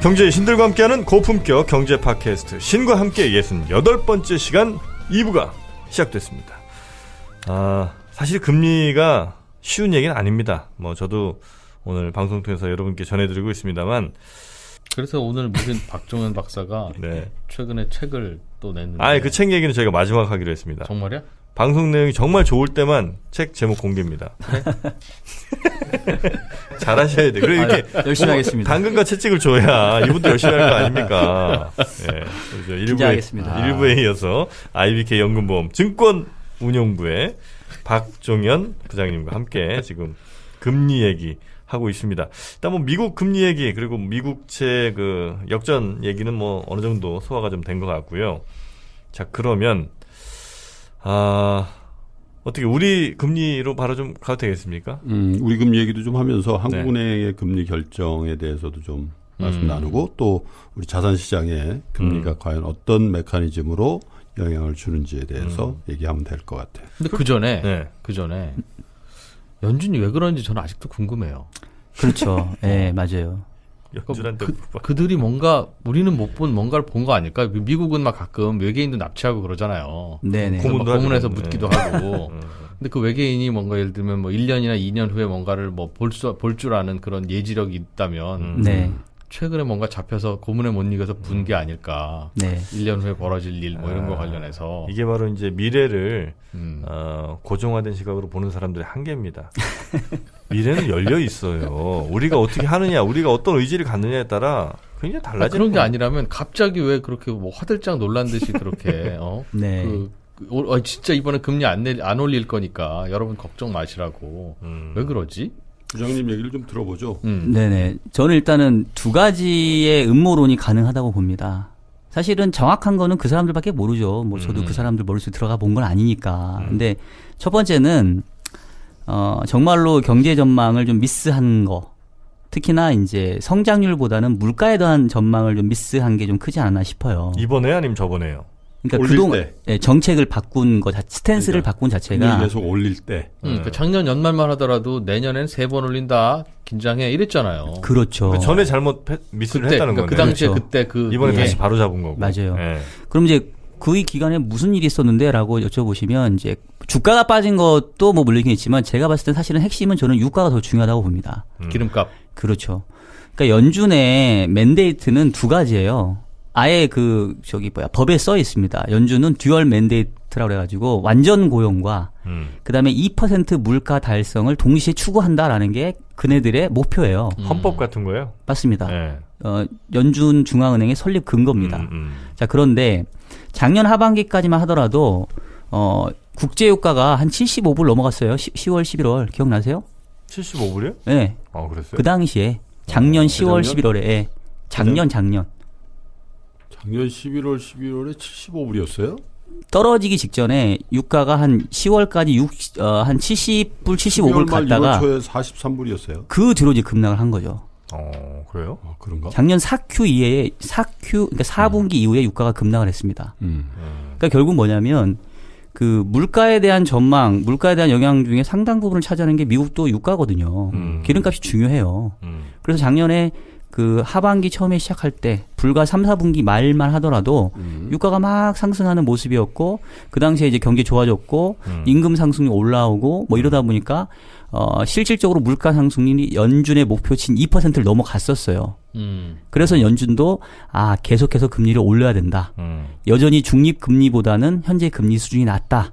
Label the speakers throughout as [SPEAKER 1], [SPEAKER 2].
[SPEAKER 1] 경제의 신들과 함께하는 고품격 경제 팟캐스트 신과 함께 68번째 시간 2부가 시작됐습니다. 사실 금리가 쉬운 얘기는 아닙니다. 저도 오늘 방송 통해서 여러분께 전해드리고 있습니다만,
[SPEAKER 2] 그래서 오늘 무슨 박종현 박사가
[SPEAKER 1] 네.
[SPEAKER 2] 최근에 책을 또 냈는데,
[SPEAKER 1] 그 책 얘기는 저희가 마지막 하기로 했습니다.
[SPEAKER 2] 정말이야?
[SPEAKER 1] 방송 내용이 정말 좋을 때만 책 제목 공개입니다.
[SPEAKER 2] 그래?
[SPEAKER 1] 잘하셔야 돼. 그래 이렇게
[SPEAKER 3] 열심히 하겠습니다.
[SPEAKER 1] 당근과 채찍을 줘야 이분도 열심히 할 거 아닙니까? 네, 일부에 이어서 IBK 연금보험 증권운용부의 박종현 부장님과 함께 지금 금리 얘기 하고 있습니다. 일단 미국 금리 얘기 그리고 미국채 역전 얘기는 어느 정도 소화가 좀 된 것 같고요. 자, 그러면 어떻게 우리 금리로 바로 좀 가도 되겠습니까?
[SPEAKER 4] 우리 금리 얘기도 좀 하면서 한국은행의 금리 결정에 대해서도 좀 말씀 나누고, 또 우리 자산시장의 금리가 과연 어떤 메커니즘으로 영향을 주는지에 대해서 얘기하면 될 것 같아요.
[SPEAKER 2] 근데 그 전에 연준이 왜 그런지 저는 아직도 궁금해요.
[SPEAKER 3] 그렇죠. 네, 맞아요.
[SPEAKER 2] 그들이 뭔가 우리는 못 본 뭔가를 본 거 아닐까? 미국은 막 가끔 외계인도 납치하고 그러잖아요.
[SPEAKER 3] 네네.
[SPEAKER 2] 고문에서 묻기도 하고. 근데 그 외계인이 뭔가 예를 들면 1년이나 2년 후에 뭔가를 볼 줄 아는 그런 예지력이 있다면,
[SPEAKER 3] 네.
[SPEAKER 2] 최근에 뭔가 잡혀서 고문에 못 이겨서 분 게 아닐까.
[SPEAKER 3] 네.
[SPEAKER 2] 1년 후에 벌어질 일 이런 거 관련해서.
[SPEAKER 1] 이게 바로 이제 미래를 고정화된 시각으로 보는 사람들의 한계입니다. 미래는 열려 있어요. 우리가 어떻게 하느냐, 우리가 어떤 의지를 갖느냐에 따라 굉장히 달라지는
[SPEAKER 2] 그런 게 아니라면 갑자기 왜 그렇게 화들짝 놀란 듯이 그렇게
[SPEAKER 3] 네.
[SPEAKER 2] 진짜 이번에 금리 안 올릴 거니까 여러분 걱정 마시라고. 왜 그러지?
[SPEAKER 4] 부장님 얘기를 좀 들어보죠.
[SPEAKER 3] 네네. 저는 일단은 두 가지의 음모론이 가능하다고 봅니다. 사실은 정확한 거는 그 사람들밖에 모르죠. 저도 그 사람들 머릿속에 들어가 본 건 아니니까. 근데 첫 번째는 정말로 경제 전망을 좀 미스한 거. 특히나 이제 성장률보다는 물가에 대한 전망을 좀 미스한 게 좀 크지 않았나 싶어요.
[SPEAKER 1] 이번에 아니면 저번에요?
[SPEAKER 3] 그러니까 그동안 정책을 바꾼 거, 스탠스를 바꾼 자체가
[SPEAKER 4] 계속 올릴 때.
[SPEAKER 2] 그러니까 작년 연말만 하더라도 내년엔 3번 올린다. 긴장해 이랬잖아요.
[SPEAKER 3] 그렇죠.
[SPEAKER 1] 전에 미스를 했다는
[SPEAKER 2] 그러니까
[SPEAKER 1] 거네.
[SPEAKER 2] 그 당시에
[SPEAKER 3] 그렇죠.
[SPEAKER 2] 그때
[SPEAKER 1] 이번에 다시 바로 잡은 거고.
[SPEAKER 3] 맞아요.
[SPEAKER 1] 네.
[SPEAKER 3] 그럼 이제 그 기간에 무슨 일이 있었는데라고 여쭤보시면 이제 주가가 빠진 것도 물론 있겠지만 제가 봤을 때 사실은 핵심은 저는 유가가 더 중요하다고 봅니다.
[SPEAKER 2] 기름값.
[SPEAKER 3] 그렇죠. 그러니까 연준의 맨데이트는 두 가지예요. 아예 법에 써 있습니다. 연준은 듀얼 맨데이트라고 해가지고 완전 고용과 그다음에 2% 물가 달성을 동시에 추구한다라는 게 그네들의 목표예요.
[SPEAKER 1] 헌법 같은 거예요?
[SPEAKER 3] 맞습니다.
[SPEAKER 1] 네.
[SPEAKER 3] 연준 중앙은행의 설립 근거입니다. 자, 그런데 작년 하반기까지만 하더라도 국제유가가 한 75불 넘어갔어요. 10월, 11월 기억나세요?
[SPEAKER 1] 75불이요?
[SPEAKER 3] 네.
[SPEAKER 1] 그랬어요?
[SPEAKER 3] 그 당시에 작년 10월, 11월에 작년.
[SPEAKER 4] 작년 11월에 75불이었어요?
[SPEAKER 3] 떨어지기 직전에 유가가 한 10월까지 한 70불, 75불 갔다가
[SPEAKER 4] 1월 초에 43불이었어요.
[SPEAKER 3] 그 뒤로 이제 급락을 한 거죠.
[SPEAKER 1] 그래요?
[SPEAKER 4] 그런가?
[SPEAKER 3] 작년 4Q 그러니까 4분기 이후에 유가가 급락을 했습니다. 그러니까 결국 뭐냐면 그 물가에 대한 전망, 물가에 대한 영향 중에 상당 부분을 차지하는 게 미국도 유가거든요. 기름값이 중요해요. 그래서 작년에 그 하반기 처음에 시작할 때 불과 3, 4분기 말만 하더라도 유가가 막 상승하는 모습이었고, 그 당시에 이제 경기 좋아졌고 임금 상승이 올라오고 이러다 보니까 실질적으로 물가 상승률이 연준의 목표치인 2%를 넘어갔었어요. 그래서 연준도 계속해서 금리를 올려야 된다. 여전히 중립 금리보다는 현재 금리 수준이 낮다.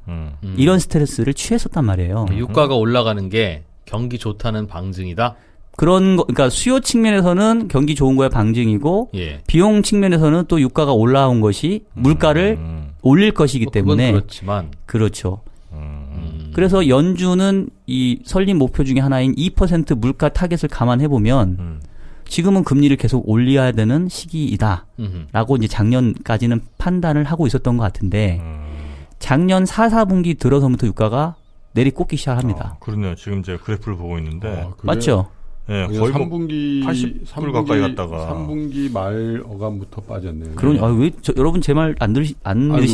[SPEAKER 3] 이런 스트레스를 취했었단 말이에요.
[SPEAKER 2] 유가가 올라가는 게 경기 좋다는 방증이다.
[SPEAKER 3] 그러니까 수요 측면에서는 경기 좋은 거에 방증이고, 비용 측면에서는 또 유가가 올라온 것이 물가를 올릴 것이기 때문에.
[SPEAKER 2] 그렇지만.
[SPEAKER 3] 그렇죠. 그래서 연준은 이 설립 목표 중에 하나인 2% 물가 타겟을 감안해 보면 지금은 금리를 계속 올려야 되는 시기이다라고 이제 작년까지는 판단을 하고 있었던 것 같은데, 작년 4, 4분기 들어서부터 유가가 내리꽂기 시작합니다.
[SPEAKER 1] 그러네요. 지금 제가 그래프를 보고 있는데.
[SPEAKER 3] 맞죠?
[SPEAKER 1] 네, 거의
[SPEAKER 4] 3분기
[SPEAKER 1] 80불 가까이 갔다가
[SPEAKER 4] 3분기 말 어감부터 빠졌네요.
[SPEAKER 3] 왜 여러분 제 말 안 들으신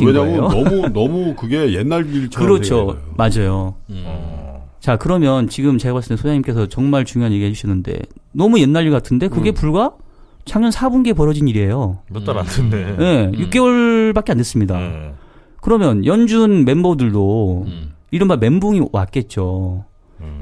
[SPEAKER 3] 거예요?
[SPEAKER 4] 왜냐면 너무 그게 옛날 일처럼.
[SPEAKER 3] 그렇죠. 맞아요. 자, 그러면 지금 제가 봤을 때 소장님께서 정말 중요한 얘기 해주셨는데, 너무 옛날 일 같은데 그게 불과 작년 4분기에 벌어진 일이에요.
[SPEAKER 1] 몇 달 안 됐네.
[SPEAKER 3] 네, 6개월밖에 안 됐습니다. 그러면 연준 멤버들도 이른바 멘붕이 왔겠죠.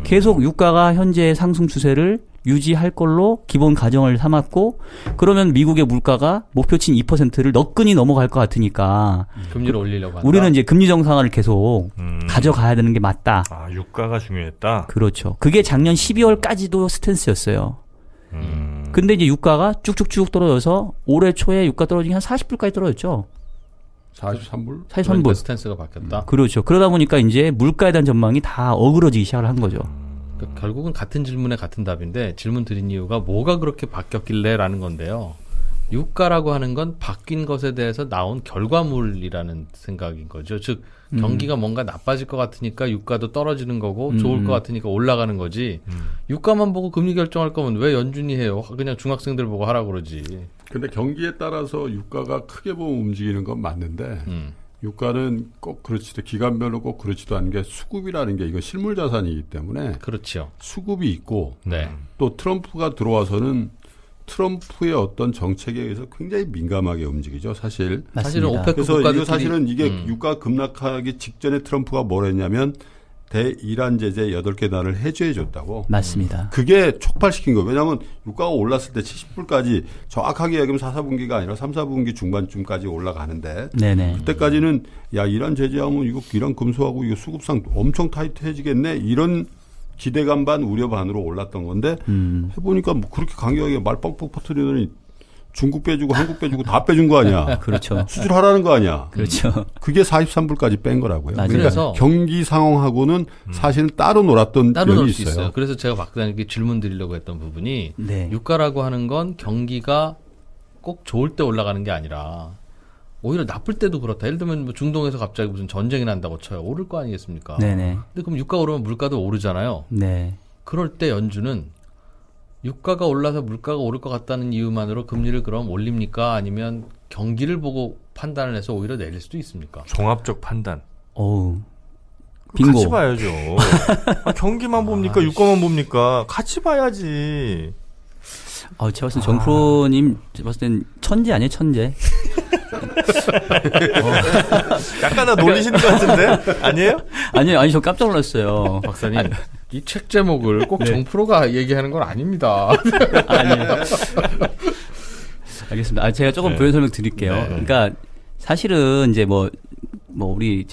[SPEAKER 3] 계속 유가가 현재 상승 추세를 유지할 걸로 기본 가정을 삼았고, 그러면 미국의 물가가 목표치인 2%를 너끈히 넘어갈 것 같으니까
[SPEAKER 2] 금리를 올리려고 한다.
[SPEAKER 3] 우리는 이제 금리 정상화를 계속 가져가야 되는 게 맞다.
[SPEAKER 1] 아, 유가가 중요했다.
[SPEAKER 3] 그렇죠. 그게 작년 12월까지도 스탠스였어요. 근데 이제 유가가 쭉쭉쭉 떨어져서 올해 초에 유가 떨어지기 한 40불까지 떨어졌죠.
[SPEAKER 4] 43불?
[SPEAKER 3] 43불.
[SPEAKER 2] 스탠스가 바뀌었다.
[SPEAKER 3] 그렇죠. 그러다 보니까 이제 물가에 대한 전망이 다 어그러지기 시작을 한 거죠.
[SPEAKER 2] 그러니까 결국은 같은 질문에 같은 답인데, 질문 드린 이유가 뭐가 그렇게 바뀌었길래라는 건데요. 유가라고 하는 건 바뀐 것에 대해서 나온 결과물이라는 생각인 거죠. 즉 경기가 뭔가 나빠질 것 같으니까 유가도 떨어지는 거고, 좋을 것 같으니까 올라가는 거지. 유가만 보고 금리 결정할 거면 왜 연준이 해요? 그냥 중학생들 보고 하라고 그러지.
[SPEAKER 4] 근데 경기에 따라서 유가가 크게 보면 움직이는 건 맞는데 유가는 꼭 그렇지도, 기간별로 꼭 그렇지도 않은 게, 수급이라는 게 이거 실물 자산이기 때문에
[SPEAKER 2] 그렇죠.
[SPEAKER 4] 수급이 있고,
[SPEAKER 2] 네.
[SPEAKER 4] 또 트럼프가 들어와서는 트럼프의 어떤 정책에 의해서 굉장히 민감하게 움직이죠, 사실.
[SPEAKER 2] 사실은 오페크
[SPEAKER 4] 그래서
[SPEAKER 2] 국가들끼리,
[SPEAKER 4] 이거 사실은 이게 유가 급락하기 직전에 트럼프가 뭘 했냐면 대이란 제재 8개 단을 해제해 줬다고.
[SPEAKER 3] 맞습니다.
[SPEAKER 4] 그게 촉발시킨 거예요. 왜냐하면 유가가 올랐을 때 70불까지 정확하게 얘기하면 4, 4분기가 아니라 3, 4분기 중반쯤까지 올라가는데,
[SPEAKER 3] 네네.
[SPEAKER 4] 그때까지는 야, 이란 제재하면 이거 이란 금소하고 이거 수급상 엄청 타이트해지겠네, 이런 기대감 반 우려 반으로 올랐던 건데 해보니까 뭐 그렇게 강력하게 말 뻥뻥 퍼뜨리더니 중국 빼주고 한국 빼주고 다 빼준 거 아니야.
[SPEAKER 3] 그렇죠.
[SPEAKER 4] 수출하라는 거 아니야.
[SPEAKER 3] 그렇죠.
[SPEAKER 4] 그게 43불까지 뺀 거라고요.
[SPEAKER 3] 맞아요.
[SPEAKER 4] 그러니까
[SPEAKER 2] 그래서
[SPEAKER 4] 경기 상황하고는 사실은 따로 놀았던
[SPEAKER 2] 따로
[SPEAKER 4] 면이
[SPEAKER 2] 놀 수
[SPEAKER 4] 있어요.
[SPEAKER 2] 있어요. 그래서 제가 박사님께 질문 드리려고 했던 부분이,
[SPEAKER 3] 네.
[SPEAKER 2] 유가라고 하는 건 경기가 꼭 좋을 때 올라가는 게 아니라 오히려 나쁠 때도 그렇다. 예를 들면 뭐 중동에서 갑자기 무슨 전쟁이 난다고 쳐요. 오를 거 아니겠습니까?
[SPEAKER 3] 네네.
[SPEAKER 2] 근데 그럼 유가 오르면 물가도 오르잖아요.
[SPEAKER 3] 네.
[SPEAKER 2] 그럴 때 연준은 유가가 올라서 물가가 오를 것 같다는 이유만으로 금리를 그럼 올립니까? 아니면 경기를 보고 판단을 해서 오히려 내릴 수도 있습니까?
[SPEAKER 1] 종합적 판단.
[SPEAKER 3] 어우. 빙고.
[SPEAKER 1] 같이 봐야죠. 아, 경기만 봅니까? 유가만 봅니까? 같이 봐야지.
[SPEAKER 3] 제가 봤을 때 정프로님, 제가 봤을 땐 천재 아니에요, 천재?
[SPEAKER 1] 약간 나 놀리시는 것 같은데? 아니에요?
[SPEAKER 3] 아니, 저 깜짝 놀랐어요.
[SPEAKER 2] 박사님, 이 책 제목을 꼭 정프로가 얘기하는 건 아닙니다.
[SPEAKER 3] 아니에요. 알겠습니다. 제가 조금 부연 설명 드릴게요.
[SPEAKER 1] 네.
[SPEAKER 3] 그러니까 사실은 이제 뭐 우리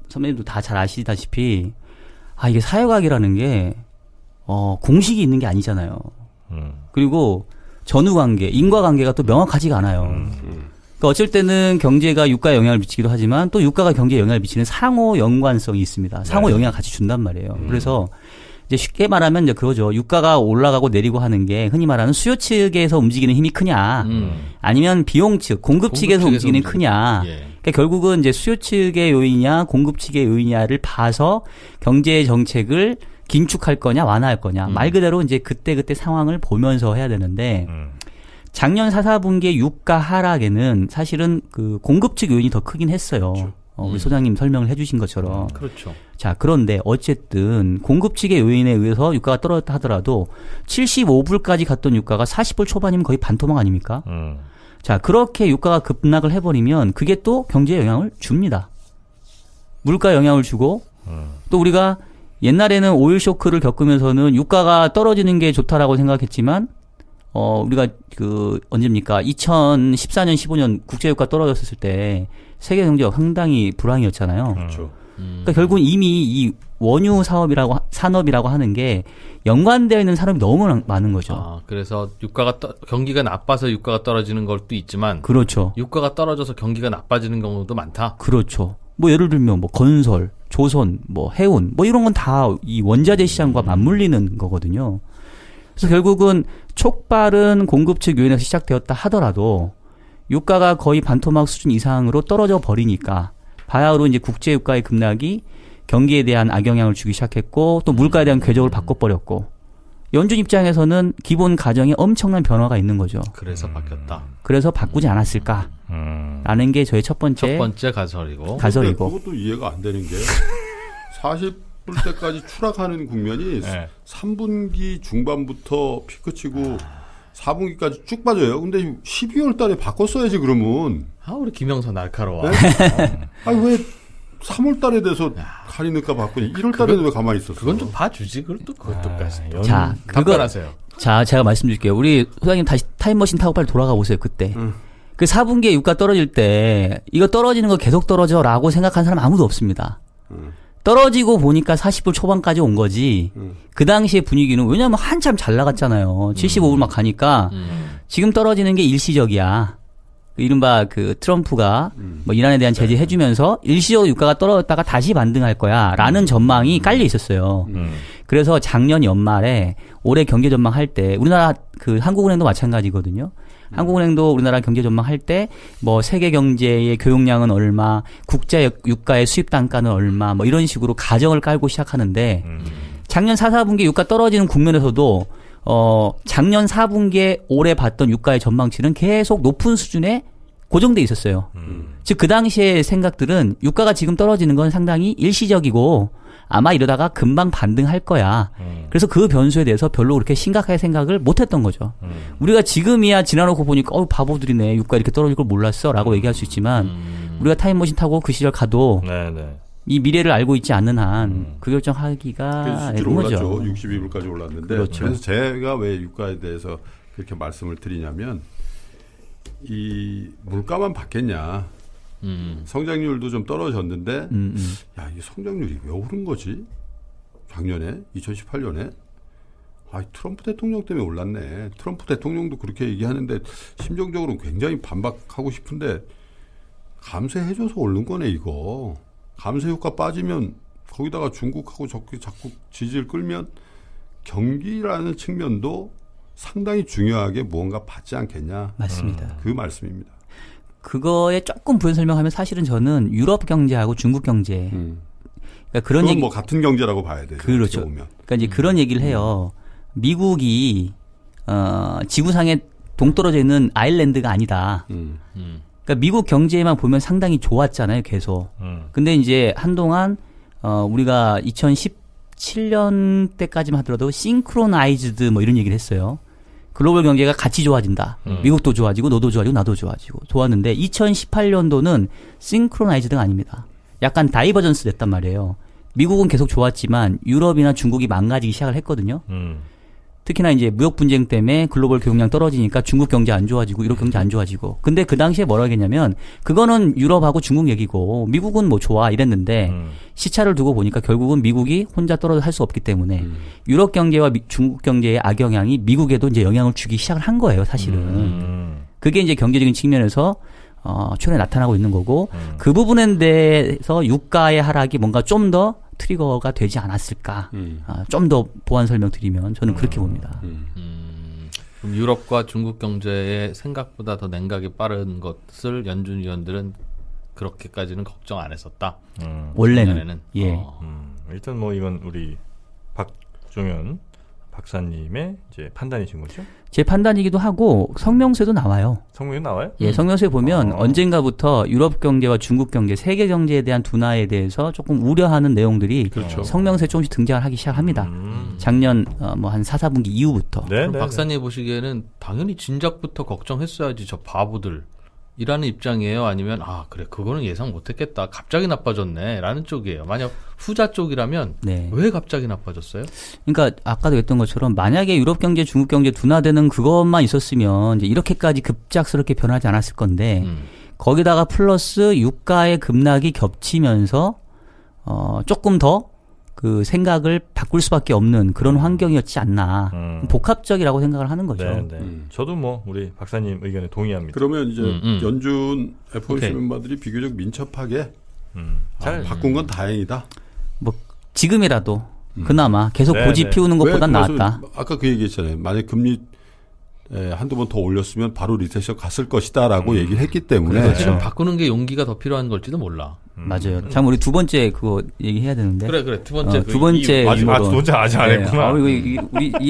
[SPEAKER 3] 선배님도 다 잘 아시다시피, 이게 사회과학이라는 게 공식이 있는 게 아니잖아요. 그리고 전후관계, 인과관계가 또 명확하지가 않아요. 그러니까 어쩔 때는 경제가 유가에 영향을 미치기도 하지만 또 유가가 경제에 영향을 미치는 상호 연관성이 있습니다. 상호 영향을 같이 준단 말이에요. 그래서 이제 쉽게 말하면 이제 그거죠. 유가가 올라가고 내리고 하는 게 흔히 말하는 수요 측에서 움직이는 힘이 크냐, 아니면 비용 측, 공급 측에서 움직이는 크냐.
[SPEAKER 2] 예.
[SPEAKER 3] 그러니까 결국은 이제 수요 측의 요인이냐, 공급 측의 요인이냐를 봐서 경제 정책을 긴축할 거냐, 완화할 거냐. 말 그대로 이제 그때 상황을 보면서 해야 되는데, 작년 4, 4분기의 유가 하락에는 사실은 그 공급 측 요인이 더 크긴 했어요.
[SPEAKER 2] 그렇죠.
[SPEAKER 3] 우리 소장님 설명을 해주신 것처럼.
[SPEAKER 2] 그렇죠.
[SPEAKER 3] 자, 그런데 어쨌든 공급 측의 요인에 의해서 유가가 떨어졌다 하더라도 75불까지 갔던 유가가 40불 초반이면 거의 반토막 아닙니까? 자, 그렇게 유가가 급락을 해버리면 그게 또 경제에 영향을 줍니다. 물가에 영향을 주고, 또 우리가 옛날에는 오일 쇼크를 겪으면서는 유가가 떨어지는 게 좋다라고 생각했지만, 우리가 언제입니까? 2014년, 15년 국제유가 떨어졌을 때 세계 경제가 상당히 불황이었잖아요.
[SPEAKER 4] 그렇죠.
[SPEAKER 3] 그러니까 결국은 이미 이 원유 산업이라고 하는 게 연관되어 있는 산업이 너무 많은 거죠.
[SPEAKER 2] 그래서 경기가 나빠서 유가가 떨어지는 것도 있지만,
[SPEAKER 3] 그렇죠.
[SPEAKER 2] 유가가 떨어져서 경기가 나빠지는 경우도 많다.
[SPEAKER 3] 그렇죠. 뭐 예를 들면 뭐 건설, 조선, 뭐 해운, 뭐 이런 건 다 이 원자재 시장과 맞물리는 거거든요. 그래서 결국은 촉발은 공급 측 요인에서 시작되었다 하더라도 유가가 거의 반토막 수준 이상으로 떨어져 버리니까 바야흐로 이제 국제 유가의 급락이 경기에 대한 악영향을 주기 시작했고, 또 물가에 대한 궤적을 바꿔버렸고, 연준 입장에서는 기본 가정에 엄청난 변화가 있는 거죠.
[SPEAKER 2] 그래서 바뀌었다.
[SPEAKER 3] 그래서 바꾸지 않았을까? 라는 게 저의 첫 번째
[SPEAKER 2] 가설이고.
[SPEAKER 4] 그것도 이해가 안 되는 게 40불 때까지 추락하는 국면이 3분기 중반부터 피크치고 4분기까지 쭉 빠져요. 근데 12월 달에 바꿨어야지 그러면.
[SPEAKER 2] 우리 김영선 날카로워.
[SPEAKER 4] 네? 아니 왜 3월 달에 돼서 할인을까 바꾸니 1월 달에도 왜 가만히 있었어?
[SPEAKER 2] 그건 좀 봐주지. 그것도까지.
[SPEAKER 3] 자,
[SPEAKER 2] 답변하세요.
[SPEAKER 3] 자, 제가 말씀드릴게요. 우리 소장님 다시 타임머신 타고 빨리 돌아가 보세요. 그때. 그 4분기에 유가 떨어질 때 이거 떨어지는 거 계속 떨어져라고 생각한 사람 아무도 없습니다. 떨어지고 보니까 40불 초반까지 온 거지. 그 당시의 분위기는 왜냐하면 한참 잘 나갔잖아요. 75불 막 가니까 지금 떨어지는 게 일시적이야. 이른바 그 트럼프가 뭐 이란에 대한 제재 해주면서 일시적으로 유가가 떨어졌다가 다시 반등할 거야라는 전망이 깔려 있었어요. 그래서 작년 연말에 올해 경제 전망할 때 우리나라 그 한국은행도 마찬가지거든요. 한국은행도 우리나라 경제 전망할 때 뭐 세계 경제의 교역량은 얼마, 국제 유가의 수입 단가는 얼마, 뭐 이런 식으로 가정을 깔고 시작하는데 작년 4분기 유가 떨어지는 국면에서도 작년 4분기에 올해 봤던 유가의 전망치는 계속 높은 수준에 고정돼 있었어요. 즉 그 당시의 생각들은 유가가 지금 떨어지는 건 상당히 일시적이고 아마 이러다가 금방 반등할 거야. 그래서 그 변수에 대해서 별로 그렇게 심각하게 생각을 못했던 거죠. 우리가 지금이야 지나놓고 보니까 바보들이네. 유가 이렇게 떨어질 걸 몰랐어라고 얘기할 수 있지만 우리가 타임머신 타고 그 시절 가도 이 미래를 알고 있지 않는 한 그 결정하기가
[SPEAKER 4] 실제로
[SPEAKER 3] 어려운 거죠.
[SPEAKER 4] 올랐죠. 62불까지 올랐는데
[SPEAKER 3] 그렇죠.
[SPEAKER 4] 그래서 제가 왜 유가에 대해서 그렇게 말씀을 드리냐면 이 물가만 받겠냐. 성장률도 좀 떨어졌는데 야, 이 성장률이 왜 오른 거지? 작년에 2018년에 트럼프 대통령 때문에 올랐네. 트럼프 대통령도 그렇게 얘기하는데 심정적으로 굉장히 반박하고 싶은데 감세해줘서 오른 거네 이거. 감세 효과 빠지면 거기다가 중국하고 자꾸 지지를 끌면 경기라는 측면도 상당히 중요하게 무언가 받지 않겠냐.
[SPEAKER 3] 맞습니다.
[SPEAKER 4] 그 말씀입니다.
[SPEAKER 3] 그거에 조금 부연 설명하면 사실은 저는 유럽 경제하고 중국 경제 그러니까 그런 얘기
[SPEAKER 4] 뭐 같은 경제라고 봐야 돼요.
[SPEAKER 3] 그렇죠. 그러니까 이제 그런 얘기를 해요. 미국이 지구상에 동떨어져 있는 아일랜드가 아니다. 그러니까 미국 경제만 보면 상당히 좋았잖아요, 계속. 근데 이제 한동안 우리가 2017년 때까지만 하더라도 싱크로나이즈드 뭐 이런 얘기를 했어요. 글로벌 경제가 같이 좋아진다. 미국도 좋아지고 너도 좋아지고 나도 좋아지고 좋았는데 2018년도는 싱크로나이즈드가 아닙니다. 약간 다이버전스 됐단 말이에요. 미국은 계속 좋았지만 유럽이나 중국이 망가지기 시작을 했거든요. 특히나 이제 무역 분쟁 때문에 글로벌 교역량 떨어지니까 중국 경제 안 좋아지고 유럽 경제 안 좋아지고. 근데 그 당시에 뭐라 하겠냐면 그거는 유럽하고 중국 얘기고 미국은 뭐 좋아 이랬는데 시차를 두고 보니까 결국은 미국이 혼자 떨어져 할 수 없기 때문에 유럽 경제와 중국 경제의 악영향이 미국에도 이제 영향을 주기 시작을 한 거예요, 사실은. 그게 이제 경제적인 측면에서 최근에 나타나고 있는 거고 그 부분에 대해서 유가의 하락이 뭔가 좀 더 트리거가 되지 않았을까. 좀 더 보완 설명드리면 저는 그렇게 봅니다.
[SPEAKER 2] 그럼 유럽과 중국 경제의 생각보다 더 냉각이 빠른 것을 연준 위원들은 그렇게까지는 걱정 안 했었다.
[SPEAKER 3] 원래는. 예.
[SPEAKER 1] 일단 뭐 이건 우리 박종현 박사님의 이제 판단이신 거죠?
[SPEAKER 3] 제 판단이기도 하고 성명서에도 나와요.
[SPEAKER 1] 성명에 나와요?
[SPEAKER 3] 예, 성명서에 보면 언젠가부터 유럽 경제와 중국 경제, 세계 경제에 대한 둔화에 대해서 조금 우려하는 내용들이
[SPEAKER 4] 그렇죠.
[SPEAKER 3] 성명서에 조금씩 등장을 하기 시작합니다. 작년 뭐 한 4, 4분기 이후부터.
[SPEAKER 2] 그럼 박사님 보시기에는 당연히 진작부터 걱정했어야지 저 바보들. 이라는 입장이에요? 아니면 그래 그거는 예상 못했겠다. 갑자기 나빠졌네. 라는 쪽이에요. 만약 후자 쪽이라면 왜 갑자기 나빠졌어요?
[SPEAKER 3] 그러니까 아까도 했던 것처럼 만약에 유럽 경제, 중국 경제 둔화되는 그것만 있었으면 이제 이렇게까지 급작스럽게 변하지 않았을 건데 거기다가 플러스 유가의 급락이 겹치면서 조금 더 그 생각을 바꿀 수밖에 없는 그런 환경이었지 않나. 복합적이라고 생각을 하는 거죠.
[SPEAKER 1] 저도 뭐 우리 박사님 의견에 동의합니다.
[SPEAKER 4] 그러면 이제 연준 FOMC 멤버들이 비교적 민첩하게 잘 바꾼 건 다행이다.
[SPEAKER 3] 뭐 지금이라도 그나마 계속 고집 피우는 것보단 나았다.
[SPEAKER 4] 아까 그 얘기했잖아요. 만약 금리 한두 번 더 올렸으면 바로 리세션 갔을 것이다라고 얘기를 했기 때문에
[SPEAKER 2] 그래서 지금 바꾸는 게 용기가 더 필요한 걸지도 몰라.
[SPEAKER 3] 맞아요. 참 우리 두 번째 그거 얘기해야 되는데.
[SPEAKER 2] 그래 두 번째.
[SPEAKER 3] 두 번째
[SPEAKER 1] 두 번째 아직 안 했구나.
[SPEAKER 3] 우리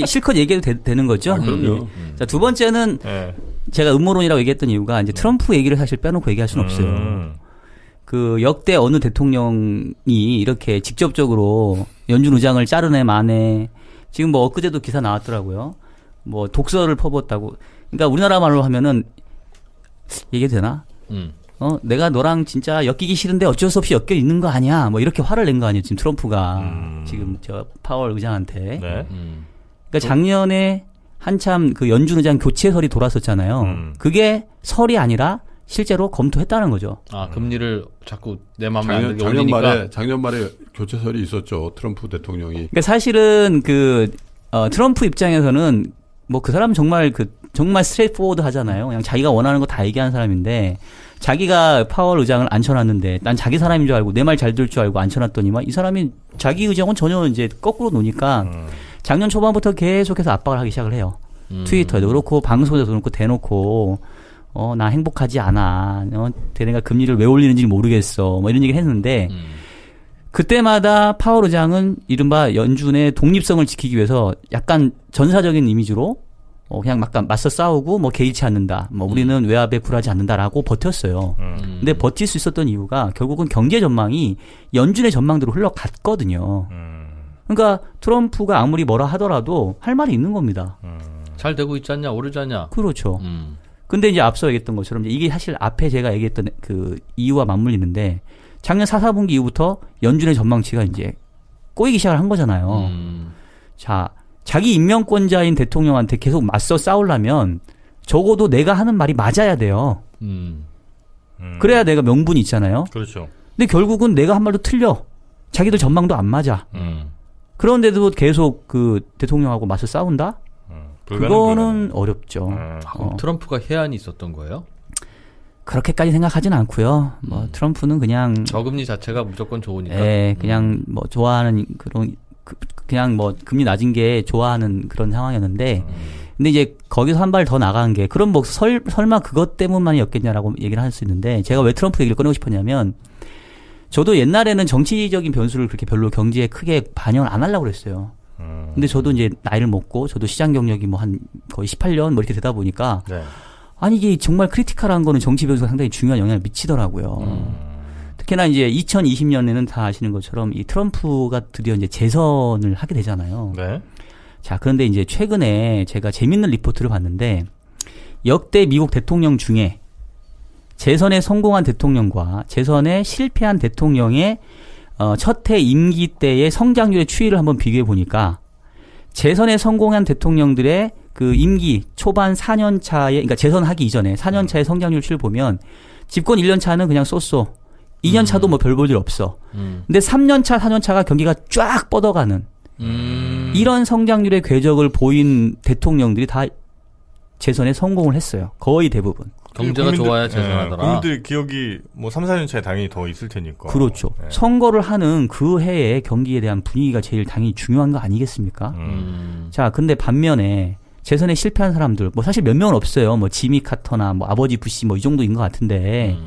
[SPEAKER 3] 실컷 얘기해도 되는 거죠?
[SPEAKER 4] 그럼요.
[SPEAKER 3] 자, 두 번째는 제가 음모론이라고 얘기했던 이유가 이제 트럼프 얘기를 사실 빼놓고 얘기할 수는 없어요. 그 역대 어느 대통령이 이렇게 직접적으로 연준 의장을 자르네 마네. 지금 뭐 엊그제도 기사 나왔더라고요. 뭐 독서를 퍼붓다고. 그러니까 우리나라 말로 하면은 얘기해도 되나? 내가 너랑 진짜 엮이기 싫은데 어쩔 수 없이 엮여 있는 거 아니야? 뭐 이렇게 화를 낸 거 아니에요? 지금 트럼프가 지금 저 파월 의장한테.
[SPEAKER 1] 네.
[SPEAKER 3] 그러니까 작년에 한참 그 연준 의장 교체설이 돌았었잖아요. 그게 설이 아니라 실제로 검토했다는 거죠.
[SPEAKER 2] 아, 금리를 자꾸 내 맘에 안 들게 올리니까.
[SPEAKER 4] 작년 말에 교체설이 있었죠. 트럼프 대통령이.
[SPEAKER 3] 그러니까 사실은 트럼프 입장에서는 뭐 그 사람 정말 스트레이트 포워드 하잖아요. 그냥 자기가 원하는 거 다 얘기하는 사람인데 자기가 파월 의장을 앉혀놨는데 난 자기 사람인 줄 알고 내 말 잘 들을 줄 알고 앉혀놨더니만 이 사람이 자기 의장은 전혀 이제 거꾸로 노니까 작년 초반부터 계속해서 압박을 하기 시작을 해요. 트위터에도 그렇고 방송에도 그렇고 대놓고 나 행복하지 않아. 걔네가 금리를 왜 올리는지 모르겠어. 뭐 이런 얘기를 했는데 그때마다 파월 의장은 이른바 연준의 독립성을 지키기 위해서 약간 전사적인 이미지로 그냥 막 맞서 싸우고 뭐 개의치 않는다. 뭐 우리는 외압에 굴하지 않는다라고 버텼어요. 근데 버틸 수 있었던 이유가 결국은 경제 전망이 연준의 전망대로 흘러갔거든요. 그러니까 트럼프가 아무리 뭐라 하더라도 할 말이 있는 겁니다.
[SPEAKER 2] 잘 되고 있지 않냐, 오르지 않냐. 그렇죠.
[SPEAKER 3] 근데 이제 앞서 얘기했던 것처럼 이게 사실 앞에 제가 얘기했던 그 이유와 맞물리는데 작년 4분기 이후부터 연준의 전망치가 이제 꼬이기 시작을 한 거잖아요. 자, 자기 임명권자인 대통령한테 계속 맞서 싸우려면 적어도 내가 하는 말이 맞아야 돼요. 그래야 내가 명분이 있잖아요.
[SPEAKER 1] 그렇죠.
[SPEAKER 3] 근데 결국은 내가 한 말도 틀려. 자기들 전망도 안 맞아. 그런데도 계속 그 대통령하고 맞서 싸운다? 그거는 어렵죠.
[SPEAKER 2] 그럼 트럼프가 해안이 있었던 거예요?
[SPEAKER 3] 그렇게까지 생각하진 않고요. 뭐 트럼프는 그냥
[SPEAKER 2] 저금리 자체가 무조건 좋으니까.
[SPEAKER 3] 네, 그냥 뭐 좋아하는 그런 그냥 뭐 금리 낮은 게 좋아하는 그런 상황이었는데, 근데 이제 거기서 한 발 더 나간 게 그럼 뭐 설마 그것 때문만이었겠냐라고 얘기를 할 수 있는데 제가 왜 트럼프 얘기를 꺼내고 싶었냐면 저도 옛날에는 정치적인 변수를 그렇게 별로 경제에 크게 반영을 안 하려고 그랬어요. 근데 저도 이제 나이를 먹고 저도 시장 경력이 뭐 한 거의 18년 뭐 이렇게 되다 보니까
[SPEAKER 1] 네.
[SPEAKER 3] 아니 이게 정말 크리티컬한 거는 정치 변수가 상당히 중요한 영향을 미치더라고요. 특히나 이제 2020년에는 다 아시는 것처럼 이 트럼프가 드디어 이제 재선을 하게 되잖아요.
[SPEAKER 1] 네.
[SPEAKER 3] 자, 그런데 이제 최근에 제가 재밌는 리포트를 봤는데 역대 미국 대통령 중에 재선에 성공한 대통령과 재선에 실패한 대통령의 첫 해 임기 때의 성장률의 추이를 한번 비교해 보니까 재선에 성공한 대통령들의 그 임기 초반 4년 차에, 그러니까 재선하기 이전에 4년 차의 성장률 추이를 보면 집권 1년 차는 그냥 쏘쏘. 2년 차도 뭐 별 볼 일 없어. 근데 3년 차, 4년 차가 경기가 쫙 뻗어가는 이런 성장률의 궤적을 보인 대통령들이 다 재선에 성공을 했어요. 거의 대부분.
[SPEAKER 2] 경제가 좋아야 재선하더라.
[SPEAKER 1] 국민들 기억이 뭐 3, 4년 차에 당연히 더 있을 테니까.
[SPEAKER 3] 그렇죠. 네. 선거를 하는 그 해의 경기에 대한 분위기가 제일 당연히 중요한 거 아니겠습니까? 자, 근데 반면에 재선에 실패한 사람들, 뭐 사실 몇 명은 없어요. 뭐 지미 카터나 뭐 아버지 부시 뭐 이 정도인 것 같은데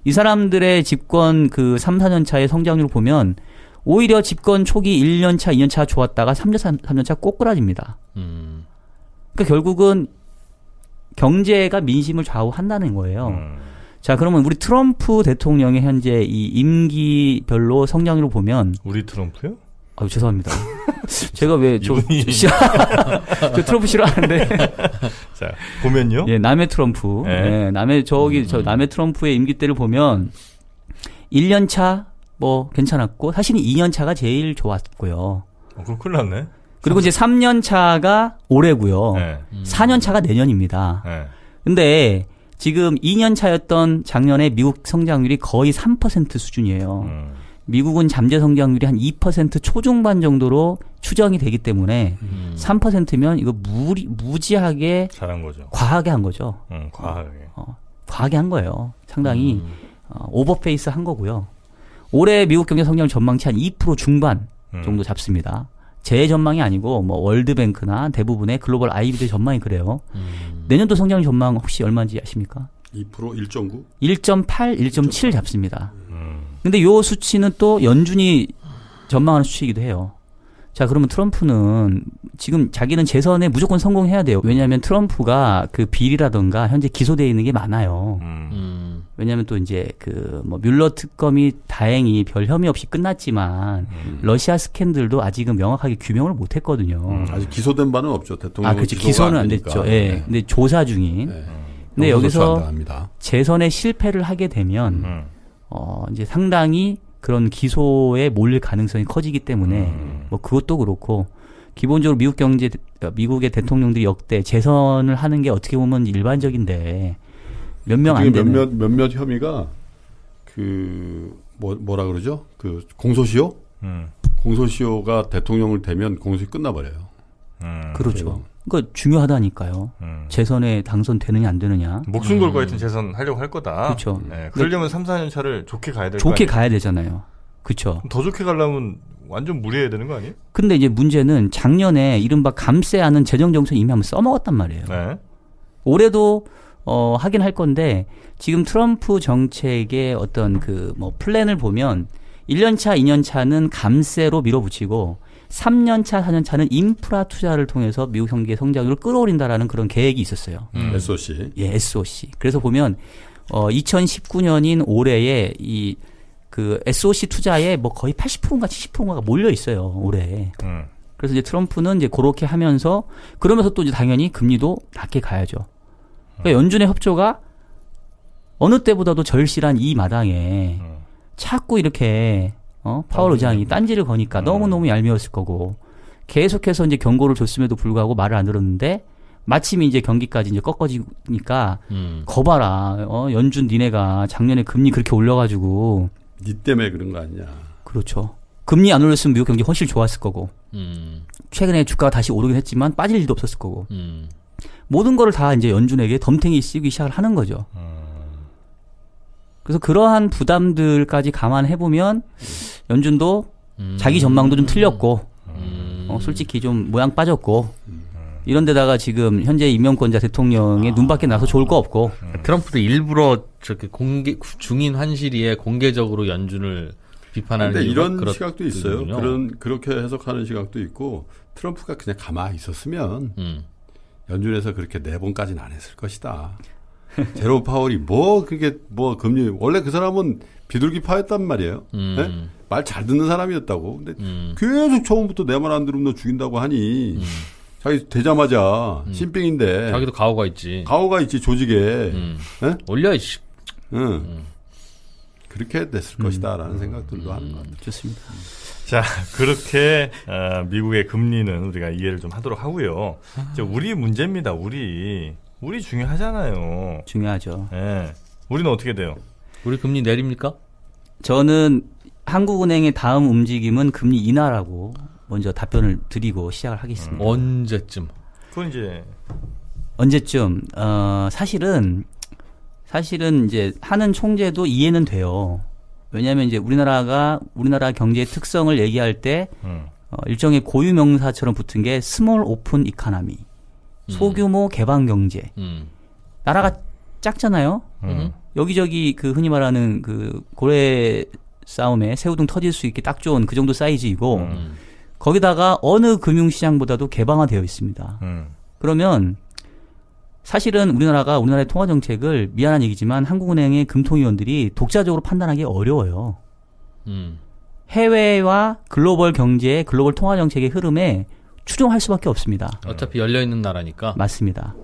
[SPEAKER 3] 이 사람들의 집권 그 3, 4년 차의 성장률을 보면 오히려 집권 초기 1년 차, 2년 차 좋았다가 3년 차 꼬꾸라집니다. 그러니까 결국은 경제가 민심을 좌우한다는 거예요. 자, 그러면 우리 트럼프 대통령의 현재 이 임기별로 성장률을 보면
[SPEAKER 1] 우리 트럼프요?
[SPEAKER 3] 아유, 죄송합니다. 제가 왜 저 트럼프 싫어하는데.
[SPEAKER 1] 자, 보면요.
[SPEAKER 3] 예, 남의 트럼프. 예, 남의 남의 트럼프의 임기 때를 보면 1년 차 뭐 괜찮았고 사실은 2년 차가 제일 좋았고요.
[SPEAKER 1] 그럼 큰일 났네.
[SPEAKER 3] 그리고 이제 3년 차가 올해고요.
[SPEAKER 1] 네.
[SPEAKER 3] 4년 차가 내년입니다.
[SPEAKER 1] 네.
[SPEAKER 3] 근데 지금 2년 차였던 작년에 미국 성장률이 거의 3% 수준이에요. 미국은 잠재 성장률이 한 2% 초중반 정도로 추정이 되기 때문에 3%면 이거 무지하게
[SPEAKER 1] 잘한 거죠.
[SPEAKER 3] 과하게 한 거죠.
[SPEAKER 1] 과하게.
[SPEAKER 3] 과하게 한 거예요. 상당히 오버페이스 한 거고요. 올해 미국 경제 성장 전망치 한 2% 중반 정도 잡습니다. 제 전망이 아니고 뭐 월드뱅크나 대부분의 글로벌 IB들 전망이 그래요. 내년도 성장 전망 혹시 얼마인지 아십니까?
[SPEAKER 4] 2%, 1.9?
[SPEAKER 3] 1.8, 1.7 잡습니다. 근데 요 수치는 또 연준이 전망하는 수치이기도 해요. 자, 그러면 트럼프는 지금 자기는 재선에 무조건 성공해야 돼요. 왜냐하면 트럼프가 그 비리라던가 현재 기소되어 있는 게 많아요. 왜냐하면 또 이제 그 뭐 뮬러 특검이 다행히 별 혐의 없이 끝났지만 러시아 스캔들도 아직은 명확하게 규명을 못했거든요.
[SPEAKER 4] 아직 기소된 바는 없죠. 대통령.
[SPEAKER 3] 그렇죠. 기소는 안 됐죠. 예. 네. 근데 조사 중인. 네. 근데 여기서 재선에 실패를 하게 되면 이제 상당히 그런 기소에 몰릴 가능성이 커지기 때문에 뭐 그것도 그렇고 기본적으로 미국의 대통령들이 역대 재선을 하는 게 어떻게 보면 일반적인데 몇 명 안 되는
[SPEAKER 4] 몇몇 혐의가 뭐라 그러죠? 그 공소시효? 공소시효가 대통령을 되면 공소시효 끝나버려요.
[SPEAKER 3] 그렇죠. 그러니까 중요하다니까요. 재선에 당선되느냐 안 되느냐.
[SPEAKER 1] 목숨 걸고 하여튼 재선 하려고 할 거다.
[SPEAKER 3] 그렇죠.
[SPEAKER 1] 네, 그러려면 3, 4년 차를 좋게 가야 될 거 아니에요?
[SPEAKER 3] 좋게 가야 되잖아요. 그렇죠.
[SPEAKER 1] 더 좋게 가려면 완전 무리해야 되는 거 아니에요?
[SPEAKER 3] 근데 이제 문제는 작년에 이른바 감세하는 재정정책 이미 한번 써먹었단 말이에요. 네. 올해도 하긴 할 건데 지금 트럼프 정책의 어떤 그 뭐 플랜을 보면 1년차, 2년차는 감세로 밀어붙이고 3년차, 4년차는 인프라 투자를 통해서 미국 경기의 성장률을 끌어올린다라는 그런 계획이 있었어요.
[SPEAKER 4] SOC.
[SPEAKER 3] 예, SOC. 그래서 보면 2019년인 올해에 이 그 SOC 투자에 뭐 거의 80%인가 70%가 몰려 있어요, 올해. 그래서 이제 트럼프는 이제 그렇게 하면서 그러면서 또 이제 당연히 금리도 낮게 가야죠. 그러니까 연준의 협조가 어느 때보다도 절실한 이 마당에 자꾸 이렇게 파월 의장이 딴지를 거니까 너무너무 얄미웠을 거고 계속해서 이제 경고를 줬음에도 불구하고 말을 안 들었는데 마침 이제 경기까지 이제 꺾어지니까 거봐라. 연준 니네가 작년에 금리 그렇게 올려가지고
[SPEAKER 4] 니 때문에 그런 거 아니냐.
[SPEAKER 3] 그렇죠. 금리 안 올렸으면 미국 경기 훨씬 좋았을 거고 최근에 주가가 다시 오르긴 했지만 빠질 일도 없었을 거고 모든 거를 다 이제 연준에게 덤탱이 씌우기 시작을 하는 거죠. 그래서 그러한 부담들까지 감안해보면 연준도 자기 전망도 좀 틀렸고 솔직히 좀 모양 빠졌고 이런 데다가 지금 현재 임명권자 대통령의 눈밖에 나서 좋을 거 없고
[SPEAKER 2] 트럼프도 일부러 저렇게 중인 환시리에 공개적으로 연준을 비판하는
[SPEAKER 4] 근데 이런 시각도 있어요. 그렇게 해석하는 시각도 있고 트럼프가 그냥 가만히 있었으면 연준에서 그렇게 4번까지는 안 했을 것이다. 제롬 파월이 금리 원래 그 사람은 비둘기파였단 말이에요. 네? 말 잘 듣는 사람이었다고. 근데 계속 처음부터 내 말 안 들으면 너 죽인다고 하니 자기 되자마자 신병인데
[SPEAKER 2] 자기도 가오가 있지
[SPEAKER 4] 조직에 네?
[SPEAKER 2] 올려야지.
[SPEAKER 4] 그렇게 됐을 것이다라는 생각들도 하는 것 같아요.
[SPEAKER 3] 좋습니다.
[SPEAKER 1] 자, 그렇게 미국의 금리는 우리가 이해를 좀 하도록 하고요. 이제 우리 문제입니다. 우리 중요하잖아요.
[SPEAKER 3] 중요하죠.
[SPEAKER 1] 네. 우리는 어떻게 돼요?
[SPEAKER 2] 우리 금리 내립니까?
[SPEAKER 3] 저는 한국은행의 다음 움직임은 금리 인하라고 먼저 답변을 드리고 시작을 하겠습니다.
[SPEAKER 2] 언제쯤?
[SPEAKER 1] 그건 이제
[SPEAKER 3] 언제쯤? 사실은 이제 하는 총재도 이해는 돼요. 왜냐하면 이제 우리나라 경제의 특성을 얘기할 때 일종의 고유 명사처럼 붙은 게 스몰 오픈 이카노미, 소규모 개방 경제. 나라가 작잖아요. 여기저기 그 흔히 말하는 그 고래 싸움에 새우등 터질 수 있게 딱 좋은 그 정도 사이즈이고 거기다가 어느 금융시장보다도 개방화되어 있습니다. 그러면 사실은 우리나라의 통화정책을 미안한 얘기지만 한국은행의 금통위원들이 독자적으로 판단하기 어려워요. 해외와 글로벌 경제, 글로벌 통화정책의 흐름에 추종할 수밖에 없습니다.
[SPEAKER 2] 어차피 열려있는 나라니까.
[SPEAKER 3] 맞습니다.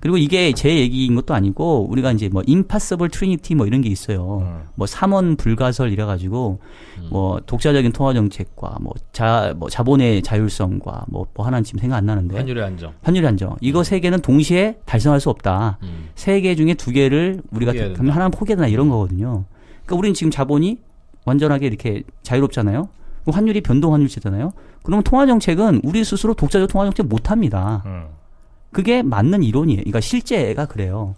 [SPEAKER 3] 그리고 이게 제 얘기인 것도 아니고 우리가 이제 뭐 impossible trinity 뭐 이런 게 있어요. 뭐 3원 불가설 이래가지고 뭐 독자적인 통화 정책과 뭐 자본의 자율성과 뭐 하나는 지금 생각 안 나는데
[SPEAKER 2] 환율의 안정.
[SPEAKER 3] 이거 세 개는 동시에 달성할 수 없다. 세 개 중에 2개를 우리가 하나는 포기해야 되나 이런 거거든요. 그러니까 우리는 지금 자본이 완전하게 이렇게 자유롭잖아요. 환율이 변동 환율제잖아요. 그러면 통화 정책은 우리 스스로 독자적 통화 정책 못 합니다. 그게 맞는 이론이에요. 그러니까 실제가 그래요.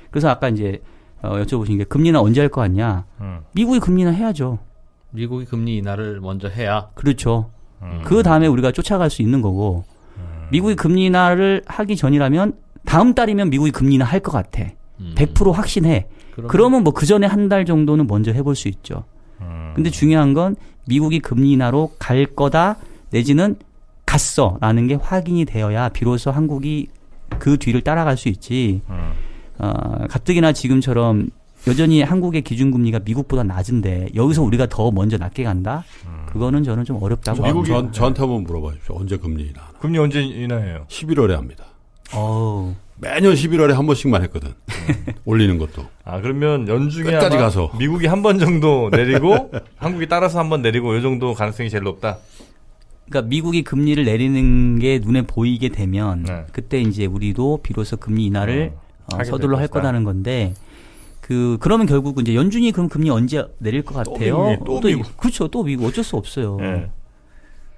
[SPEAKER 3] 그래서 아까 이제 여쭤보신 게 금리는 언제 할 거 같냐? 미국이 금리는 해야죠.
[SPEAKER 2] 미국이 금리 인하를 먼저 해야.
[SPEAKER 3] 그렇죠. 그 다음에 우리가 쫓아갈 수 있는 거고 미국이 금리 인하를 하기 전이라면 다음 달이면 미국이 금리 인하 할 것 같아. 100% 확신해. 그러면 뭐 그 전에 한 달 정도는 먼저 해볼 수 있죠. 근데 중요한 건 미국이 금리 인하로 갈 거다 내지는 갔어라는 게 확인이 되어야 비로소 한국이 그 뒤를 따라갈 수 있지. 가뜩이나 지금처럼 여전히 한국의 기준금리가 미국보다 낮은데 여기서 우리가 더 먼저 낮게 간다? 그거는 저는 좀 어렵다고
[SPEAKER 4] 미국이 저한테 한번 물어봐 주십시오. 언제 금리 인하하나?
[SPEAKER 1] 금리 언제 인하해요?
[SPEAKER 4] 11월에 합니다.
[SPEAKER 3] 어우.
[SPEAKER 4] 매년 11월에 한 번씩만 했거든. 올리는 것도.
[SPEAKER 1] 아, 그러면 연중에
[SPEAKER 4] 끝까지 가서.
[SPEAKER 1] 미국이 한 번 정도 내리고 한국이 따라서 한 번 내리고 이 정도 가능성이 제일 높다.
[SPEAKER 3] 그러니까 미국이 금리를 내리는 게 눈에 보이게 되면
[SPEAKER 1] 네.
[SPEAKER 3] 그때 이제 우리도 비로소 금리 인하를 서둘러 할 거라는 건데 그러면 결국 이제 연준이 그럼 금리 언제 내릴 것 같아요?
[SPEAKER 1] 또 미국.
[SPEAKER 3] 그렇죠. 또 미국 어쩔 수 없어요.
[SPEAKER 1] 네.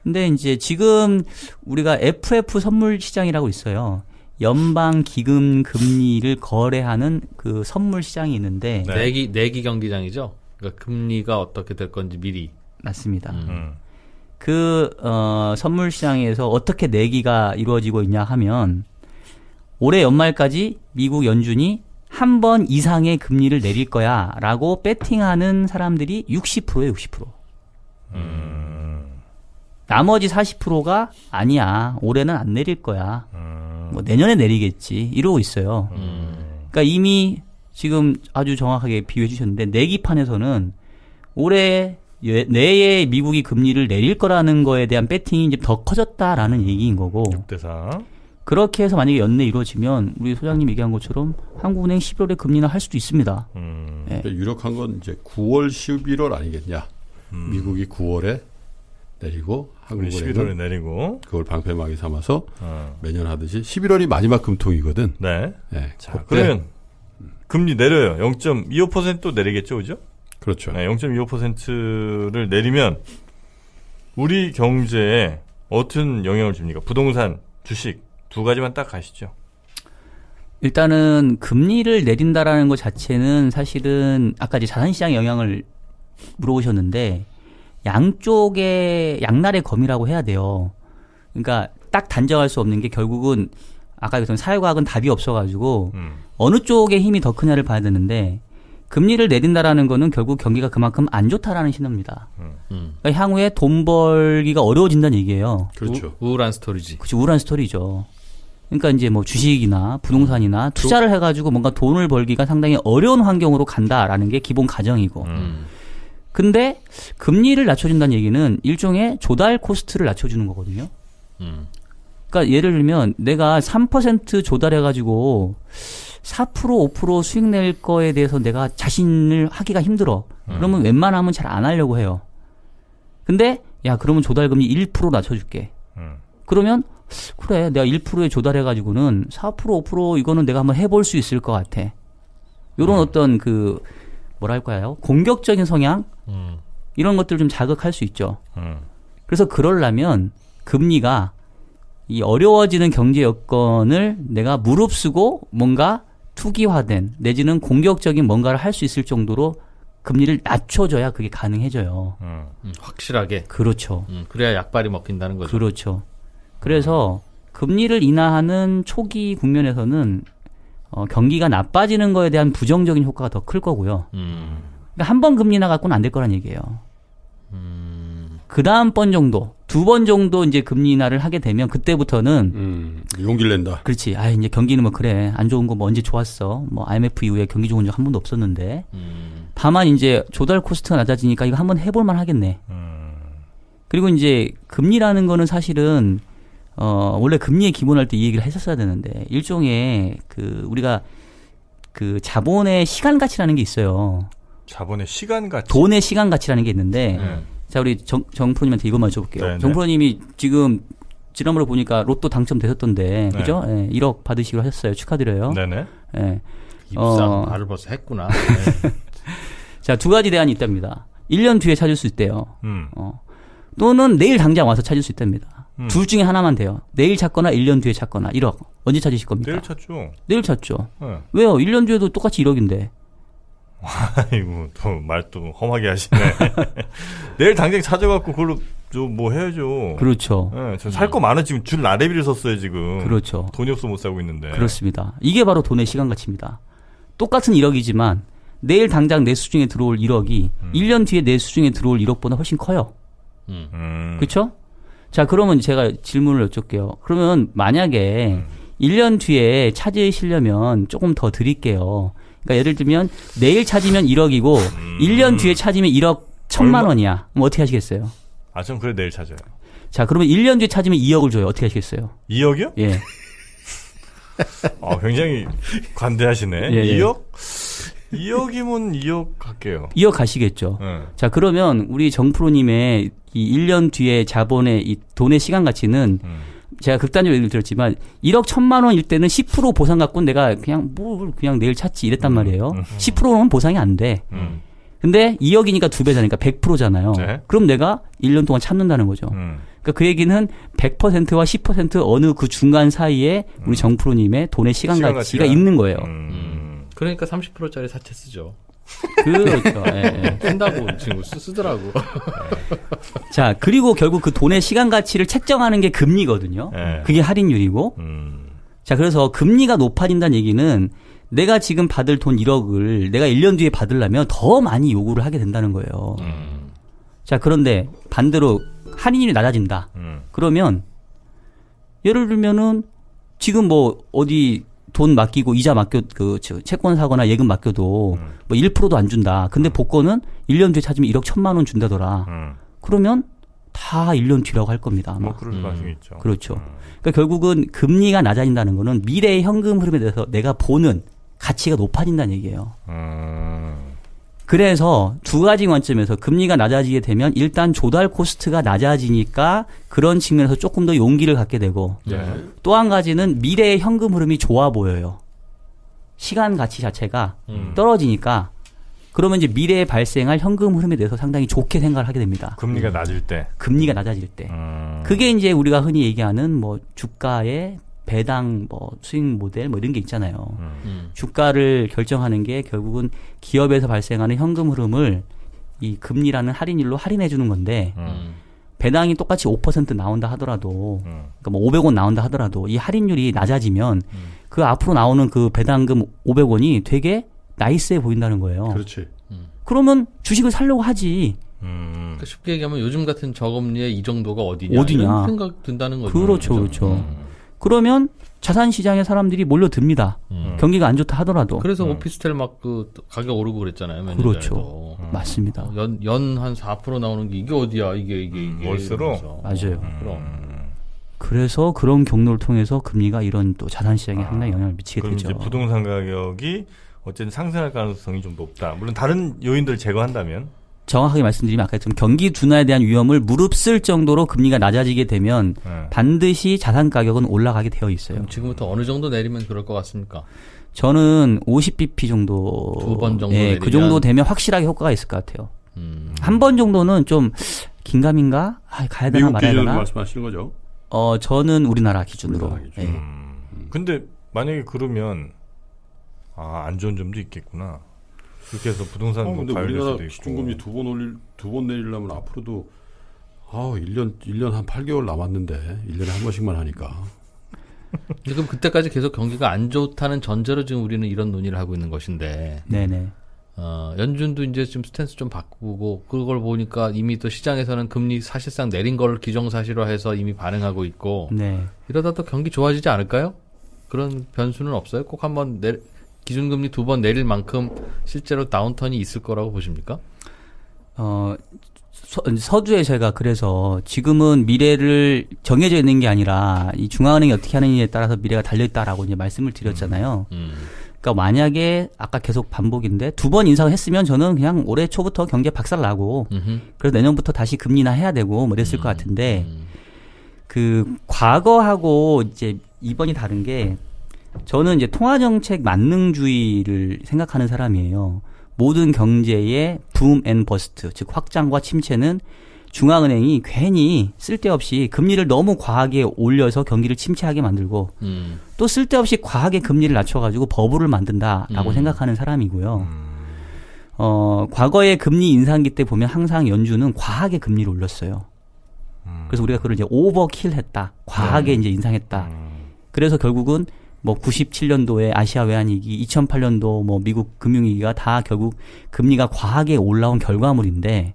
[SPEAKER 3] 근데 이제 지금 우리가 FF 선물 시장이라고 있어요. 연방 기금 금리를 거래하는 그 선물 시장이 있는데
[SPEAKER 2] 내기 경기장이죠. 그러니까 금리가 어떻게 될 건지 미리.
[SPEAKER 3] 맞습니다. 선물 시장에서 어떻게 내기가 이루어지고 있냐 하면 올해 연말까지 미국 연준이 한 번 이상의 금리를 내릴 거야라고 배팅하는 사람들이 60%예요, 60%. 나머지 40%가 아니야, 올해는 안 내릴 거야. 뭐 내년에 내리겠지 이러고 있어요. 그러니까 이미 지금 아주 정확하게 비유해 주셨는데 내기판에서는 올해 내에 미국이 금리를 내릴 거라는 거에 대한 배팅이 이제 더 커졌다라는 얘기인 거고.
[SPEAKER 1] 6대4.
[SPEAKER 3] 그렇게 해서 만약에 연내 이루어지면 우리 소장님 얘기한 것처럼 한국은행 11월에 금리나 할 수도 있습니다.
[SPEAKER 4] 네. 유력한 건 이제 9월, 11월 아니겠냐. 미국이 9월에 내리고 한국은행은
[SPEAKER 1] 11월에 내리고
[SPEAKER 4] 그걸 방패막이 삼아서 매년 하듯이 11월이 마지막 금통이거든.
[SPEAKER 1] 네.
[SPEAKER 4] 네.
[SPEAKER 1] 자, 그러면 금리 내려요. 0.25% 내리겠죠, 그죠?
[SPEAKER 4] 그렇죠.
[SPEAKER 1] 네, 0.25%를 내리면 우리 경제에 어떤 영향을 줍니까? 부동산, 주식 두 가지만 딱 가시죠.
[SPEAKER 3] 일단은 금리를 내린다라는 것 자체는 사실은 아까 이제 자산시장에 영향을 물어보셨는데 양날의 검이라고 해야 돼요. 그러니까 딱 단정할 수 없는 게 결국은 아까 얘기했던 사회과학은 답이 없어가지고 어느 쪽의 힘이 더 크냐를 봐야 되는데 금리를 내린다라는 거는 결국 경기가 그만큼 안 좋다라는 신호입니다. 그러니까 향후에 돈 벌기가 어려워진다는 얘기예요.
[SPEAKER 4] 그렇죠.
[SPEAKER 2] 우울한 스토리지.
[SPEAKER 3] 그렇죠. 우울한 스토리죠. 그러니까 이제 뭐 주식이나 부동산이나 투자를 해가지고 뭔가 돈을 벌기가 상당히 어려운 환경으로 간다라는 게 기본 가정이고. 근데 금리를 낮춰준다는 얘기는 일종의 조달 코스트를 낮춰주는 거거든요. 그러니까 예를 들면 내가 3% 조달해가지고 4% 5% 수익 낼 거에 대해서 내가 자신을 하기가 힘들어. 그러면 웬만하면 잘 안 하려고 해요. 근데 야 그러면 조달금리 1% 낮춰줄게. 그러면 그래 내가 1%에 조달해가지고는 4% 5% 이거는 내가 한번 해볼 수 있을 것 같아. 요런 어떤 그 뭐랄까요 공격적인 성향 이런 것들 좀 자극할 수 있죠. 그래서 그러려면 금리가 이 어려워지는 경제 여건을 내가 무릅쓰고 뭔가 투기화된 내지는 공격적인 뭔가를 할 수 있을 정도로 금리를 낮춰줘야 그게 가능해져요.
[SPEAKER 2] 확실하게.
[SPEAKER 3] 그렇죠.
[SPEAKER 2] 그래야 약발이 먹힌다는 거죠.
[SPEAKER 3] 그렇죠. 그래서 금리를 인하하는 초기 국면에서는 경기가 나빠지는 거에 대한 부정적인 효과가 더 클 거고요. 그러니까 한 번 금리 나갖고는 안 될 거란 얘기예요. 그 다음 번 정도, 2번 정도 이제 금리 인하를 하게 되면 그때부터는
[SPEAKER 4] 용기를 낸다.
[SPEAKER 3] 그렇지. 아 이제 경기는 뭐 그래 안 좋은 거 뭐 언제 좋았어. 뭐 IMF 이후에 경기 좋은 적 한 번도 없었는데. 다만 이제 조달 코스트가 낮아지니까 이거 한번 해볼만 하겠네. 그리고 이제 금리라는 거는 사실은 원래 금리에 기본할 때 이 얘기를 했었어야 되는데 일종의 그 우리가 그 자본의 시간 가치라는 게 있어요.
[SPEAKER 1] 자본의 시간 가치.
[SPEAKER 3] 돈의 시간 가치라는 게 있는데. 자, 우리 정프로님한테 이것만 여쭤볼게요. 정프로님이 지금 지난번에 보니까 로또 당첨되셨던데, 그죠? 네. 1억 받으시기로 하셨어요. 축하드려요.
[SPEAKER 1] 네네.
[SPEAKER 3] 네.
[SPEAKER 2] 입상 말을 벌써 했구나. 네.
[SPEAKER 3] 자, 두 가지 대안이 있답니다. 1년 뒤에 찾을 수 있대요. 또는 내일 당장 와서 찾을 수 있답니다. 둘 중에 하나만 돼요. 내일 찾거나 1년 뒤에 찾거나 1억. 언제 찾으실 겁니까?
[SPEAKER 1] 내일 찾죠.
[SPEAKER 3] 내일 찾죠.
[SPEAKER 1] 네.
[SPEAKER 3] 왜요? 1년 뒤에도 똑같이 1억인데.
[SPEAKER 1] 아이고, 또 말도 험하게 하시네. 내일 당장 찾아갖고 그걸로 좀 뭐 해야죠.
[SPEAKER 3] 그렇죠.
[SPEAKER 1] 네, 저 살 거 많아 지금 줄 나래비를 섰어요 지금.
[SPEAKER 3] 그렇죠.
[SPEAKER 1] 돈이 없어 못 사고 있는데.
[SPEAKER 3] 그렇습니다. 이게 바로 돈의 시간 가치입니다. 똑같은 1억이지만 내일 당장 내 수중에 들어올 1억이 1년 뒤에 내 수중에 들어올 1억보다 훨씬 커요. 그렇죠? 자, 그러면 제가 질문을 여쭐게요. 그러면 만약에 1년 뒤에 찾으시려면 조금 더 드릴게요. 그러니까 예를 들면 내일 찾으면 1억이고 1년 뒤에 찾으면 1억 1,000만 원이야. 그럼 어떻게 하시겠어요?
[SPEAKER 1] 아, 전 그래 내일 찾아요.
[SPEAKER 3] 자, 그러면 1년 뒤에 찾으면 2억을 줘요. 어떻게 하시겠어요?
[SPEAKER 1] 2억이요?
[SPEAKER 3] 예.
[SPEAKER 1] 굉장히 관대하시네.
[SPEAKER 3] 예,
[SPEAKER 1] 2억? 2억이면 2억 할게요.
[SPEAKER 3] 2억 가시겠죠.
[SPEAKER 1] 네.
[SPEAKER 3] 자, 그러면 우리 정프로님의 이 1년 뒤에 자본의 이 돈의 시간 가치는 제가 극단적으로 예를 들었지만 1억 1,000만 원일 때는 10% 보상 갖고는 내가 그냥 그냥 내일 찾지 이랬단 말이에요. 10%는 보상이 안 돼. 근데 2억이니까 2배잖아요. 그러니까 100%잖아요.
[SPEAKER 1] 네.
[SPEAKER 3] 그럼 내가 1년 동안 참는다는 거죠. 그러니까 그 얘기는 100%와 10% 어느 그 중간 사이에 우리 정프로님의 돈의 시간 가치가 있는 거예요.
[SPEAKER 2] 그러니까 30%짜리 사채 쓰죠.
[SPEAKER 3] 그렇죠. 예.
[SPEAKER 2] 쓴다고 지금 쓰더라고.
[SPEAKER 3] 자, 그리고 결국 그 돈의 시간 가치를 책정하는 게 금리거든요.
[SPEAKER 1] 네.
[SPEAKER 3] 그게 할인율이고. 자, 그래서 금리가 높아진다는 얘기는 내가 지금 받을 돈 1억을 내가 1년 뒤에 받으려면 더 많이 요구를 하게 된다는 거예요. 자, 그런데 반대로 할인율이 낮아진다. 그러면 예를 들면은 지금 뭐 어디 돈 맡기고 이자 맡겨 채권 사거나 예금 맡겨도 뭐 1%도 안 준다. 근데 복권은 1년 뒤에 찾으면 1억 1,000만 원 준다더라. 그러면 다 1년 뒤라고 할 겁니다. 아마.
[SPEAKER 1] 뭐 그럴 가능성이 있죠.
[SPEAKER 3] 그렇죠. 그러니까 결국은 금리가 낮아진다는 거는 미래의 현금 흐름에 대해서 내가 보는 가치가 높아진다는 얘기예요. 그래서 두 가지 관점에서 금리가 낮아지게 되면 일단 조달 코스트가 낮아지니까 그런 측면에서 조금 더 용기를 갖게 되고 또 한 가지는 미래의 현금 흐름이 좋아 보여요. 시간 가치 자체가 떨어지니까 그러면 이제 미래에 발생할 현금 흐름에 대해서 상당히 좋게 생각을 하게 됩니다.
[SPEAKER 1] 금리가 낮을 때.
[SPEAKER 3] 금리가 낮아질 때. 그게 이제 우리가 흔히 얘기하는 뭐 주가의 배당 뭐 수익 모델 뭐 이런 게 있잖아요. 주가를 결정하는 게 결국은 기업에서 발생하는 현금 흐름을 이 금리라는 할인율로 할인해 주는 건데 배당이 똑같이 5% 나온다 하더라도 그러니까 뭐 500원 나온다 하더라도 이 할인율이 낮아지면 그 앞으로 나오는 그 배당금 500원이 되게 나이스해 보인다는 거예요.
[SPEAKER 4] 그렇지.
[SPEAKER 3] 그러면 주식을 사려고 하지.
[SPEAKER 2] 그러니까 쉽게 얘기하면 요즘 같은 저금리에 이 정도가 어디냐 이런 생각 든다는 거죠.
[SPEAKER 3] 그렇죠. 그렇죠. 그러면 자산 시장에 사람들이 몰려듭니다. 경기가 안 좋다 하더라도.
[SPEAKER 2] 그래서 오피스텔 막 그 가격 오르고 그랬잖아요. 몇
[SPEAKER 3] 그렇죠. 맞습니다.
[SPEAKER 2] 연 한 4% 나오는 게 이게 어디야? 이게
[SPEAKER 1] 월세로?
[SPEAKER 3] 맞아요.
[SPEAKER 2] 그럼.
[SPEAKER 3] 그래서 그런 경로를 통해서 금리가 이런 또 자산 시장에 상당히 영향을 미치게
[SPEAKER 1] 그럼
[SPEAKER 3] 되죠.
[SPEAKER 1] 이제 부동산 가격이 어쨌든 상승할 가능성이 좀 높다. 물론 다른 요인들 제거한다면.
[SPEAKER 3] 정확하게 말씀드리면 아까 좀 경기 둔화에 대한 위험을 무릅쓸 정도로 금리가 낮아지게 되면 반드시 자산 가격은 올라가게 되어 있어요.
[SPEAKER 2] 그럼 지금부터 어느 정도 내리면 그럴 것 같습니까?
[SPEAKER 3] 저는 50bp 정도,
[SPEAKER 2] 2번 정도 내리면
[SPEAKER 3] 그 정도 되면 확실하게 효과가 있을 것 같아요. 한 번 정도는 좀 긴가민가? 가야 되나
[SPEAKER 4] 미국
[SPEAKER 3] 말아야
[SPEAKER 4] 기준으로
[SPEAKER 3] 되나?
[SPEAKER 4] 말씀하시는 거죠?
[SPEAKER 3] 저는 우리나라 기준으로.
[SPEAKER 4] 우리나라 기준.
[SPEAKER 3] 예.
[SPEAKER 1] 근데 만약에 그러면 안 좋은 점도 있겠구나. 그렇게 해서 부동산
[SPEAKER 4] 근데
[SPEAKER 1] 과열될
[SPEAKER 4] 우리나라
[SPEAKER 1] 수도 있고.
[SPEAKER 4] 기준금리 두 번 내리려면 앞으로도 1년 한 8개월 남았는데 1년에 한 번씩만 하니까.
[SPEAKER 2] 지금 그때까지 계속 경기가 안 좋다는 전제로 지금 우리는 이런 논의를 하고 있는 것인데.
[SPEAKER 3] 네네.
[SPEAKER 2] 연준도 이제 좀 스탠스 좀 바꾸고 그걸 보니까 이미 또 시장에서는 금리 사실상 내린 걸 기정사실화해서 이미 반응하고 있고.
[SPEAKER 3] 네.
[SPEAKER 2] 이러다 또 경기 좋아지지 않을까요? 그런 변수는 없어요? 꼭 한번 기준금리 2번 내릴 만큼 실제로 다운턴이 있을 거라고 보십니까?
[SPEAKER 3] 서두에 제가 그래서 지금은 미래를 정해져 있는 게 아니라 이 중앙은행이 어떻게 하느냐에 따라서 미래가 달려있다라고 이제 말씀을 드렸잖아요. 그러니까 만약에 아까 계속 반복인데 2번 인상을 했으면 저는 그냥 올해 초부터 경제 박살 나고 그래서 내년부터 다시 금리나 해야 되고 뭐 이랬을 것 같은데 그 과거하고 이제 이번이 다른 게 저는 이제 통화정책 만능주의를 생각하는 사람이에요. 모든 경제의 붐 앤 버스트, 즉 확장과 침체는 중앙은행이 괜히 쓸데없이 금리를 너무 과하게 올려서 경기를 침체하게 만들고 또 쓸데없이 과하게 금리를 낮춰가지고 버블을 만든다라고 생각하는 사람이고요. 과거의 금리 인상기 때 보면 항상 연준은 과하게 금리를 올렸어요. 그래서 우리가 그걸 이제 오버킬했다, 과하게 이제 인상했다. 그래서 결국은 뭐 97년도에 아시아 외환위기, 2008년도 뭐 미국 금융위기가 다 결국 금리가 과하게 올라온 결과물인데,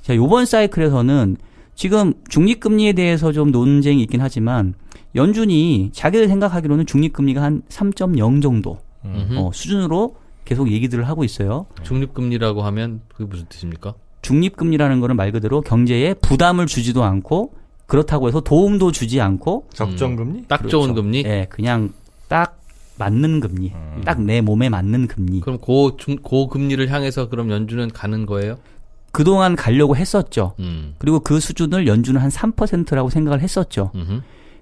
[SPEAKER 3] 자, 요번 사이클에서는 지금 중립금리에 대해서 좀 논쟁이 있긴 하지만 연준이 자기들 생각하기로는 중립금리가 한 3.0 정도 수준으로 계속 얘기들을 하고 있어요.
[SPEAKER 2] 중립금리라고 하면 그게 무슨 뜻입니까?
[SPEAKER 3] 중립금리라는 거는 말 그대로 경제에 부담을 주지도 않고 그렇다고 해서 도움도 주지 않고
[SPEAKER 1] 적정금리?
[SPEAKER 2] 딱
[SPEAKER 3] 그렇죠.
[SPEAKER 2] 좋은 금리?
[SPEAKER 3] 네, 그냥 딱 맞는 금리. 딱 내 몸에 맞는 금리.
[SPEAKER 2] 그럼 고 금리를 향해서 그럼 연준은 가는 거예요?
[SPEAKER 3] 그동안 가려고 했었죠. 그리고 그 수준을 연준은 한 3%라고 생각을 했었죠.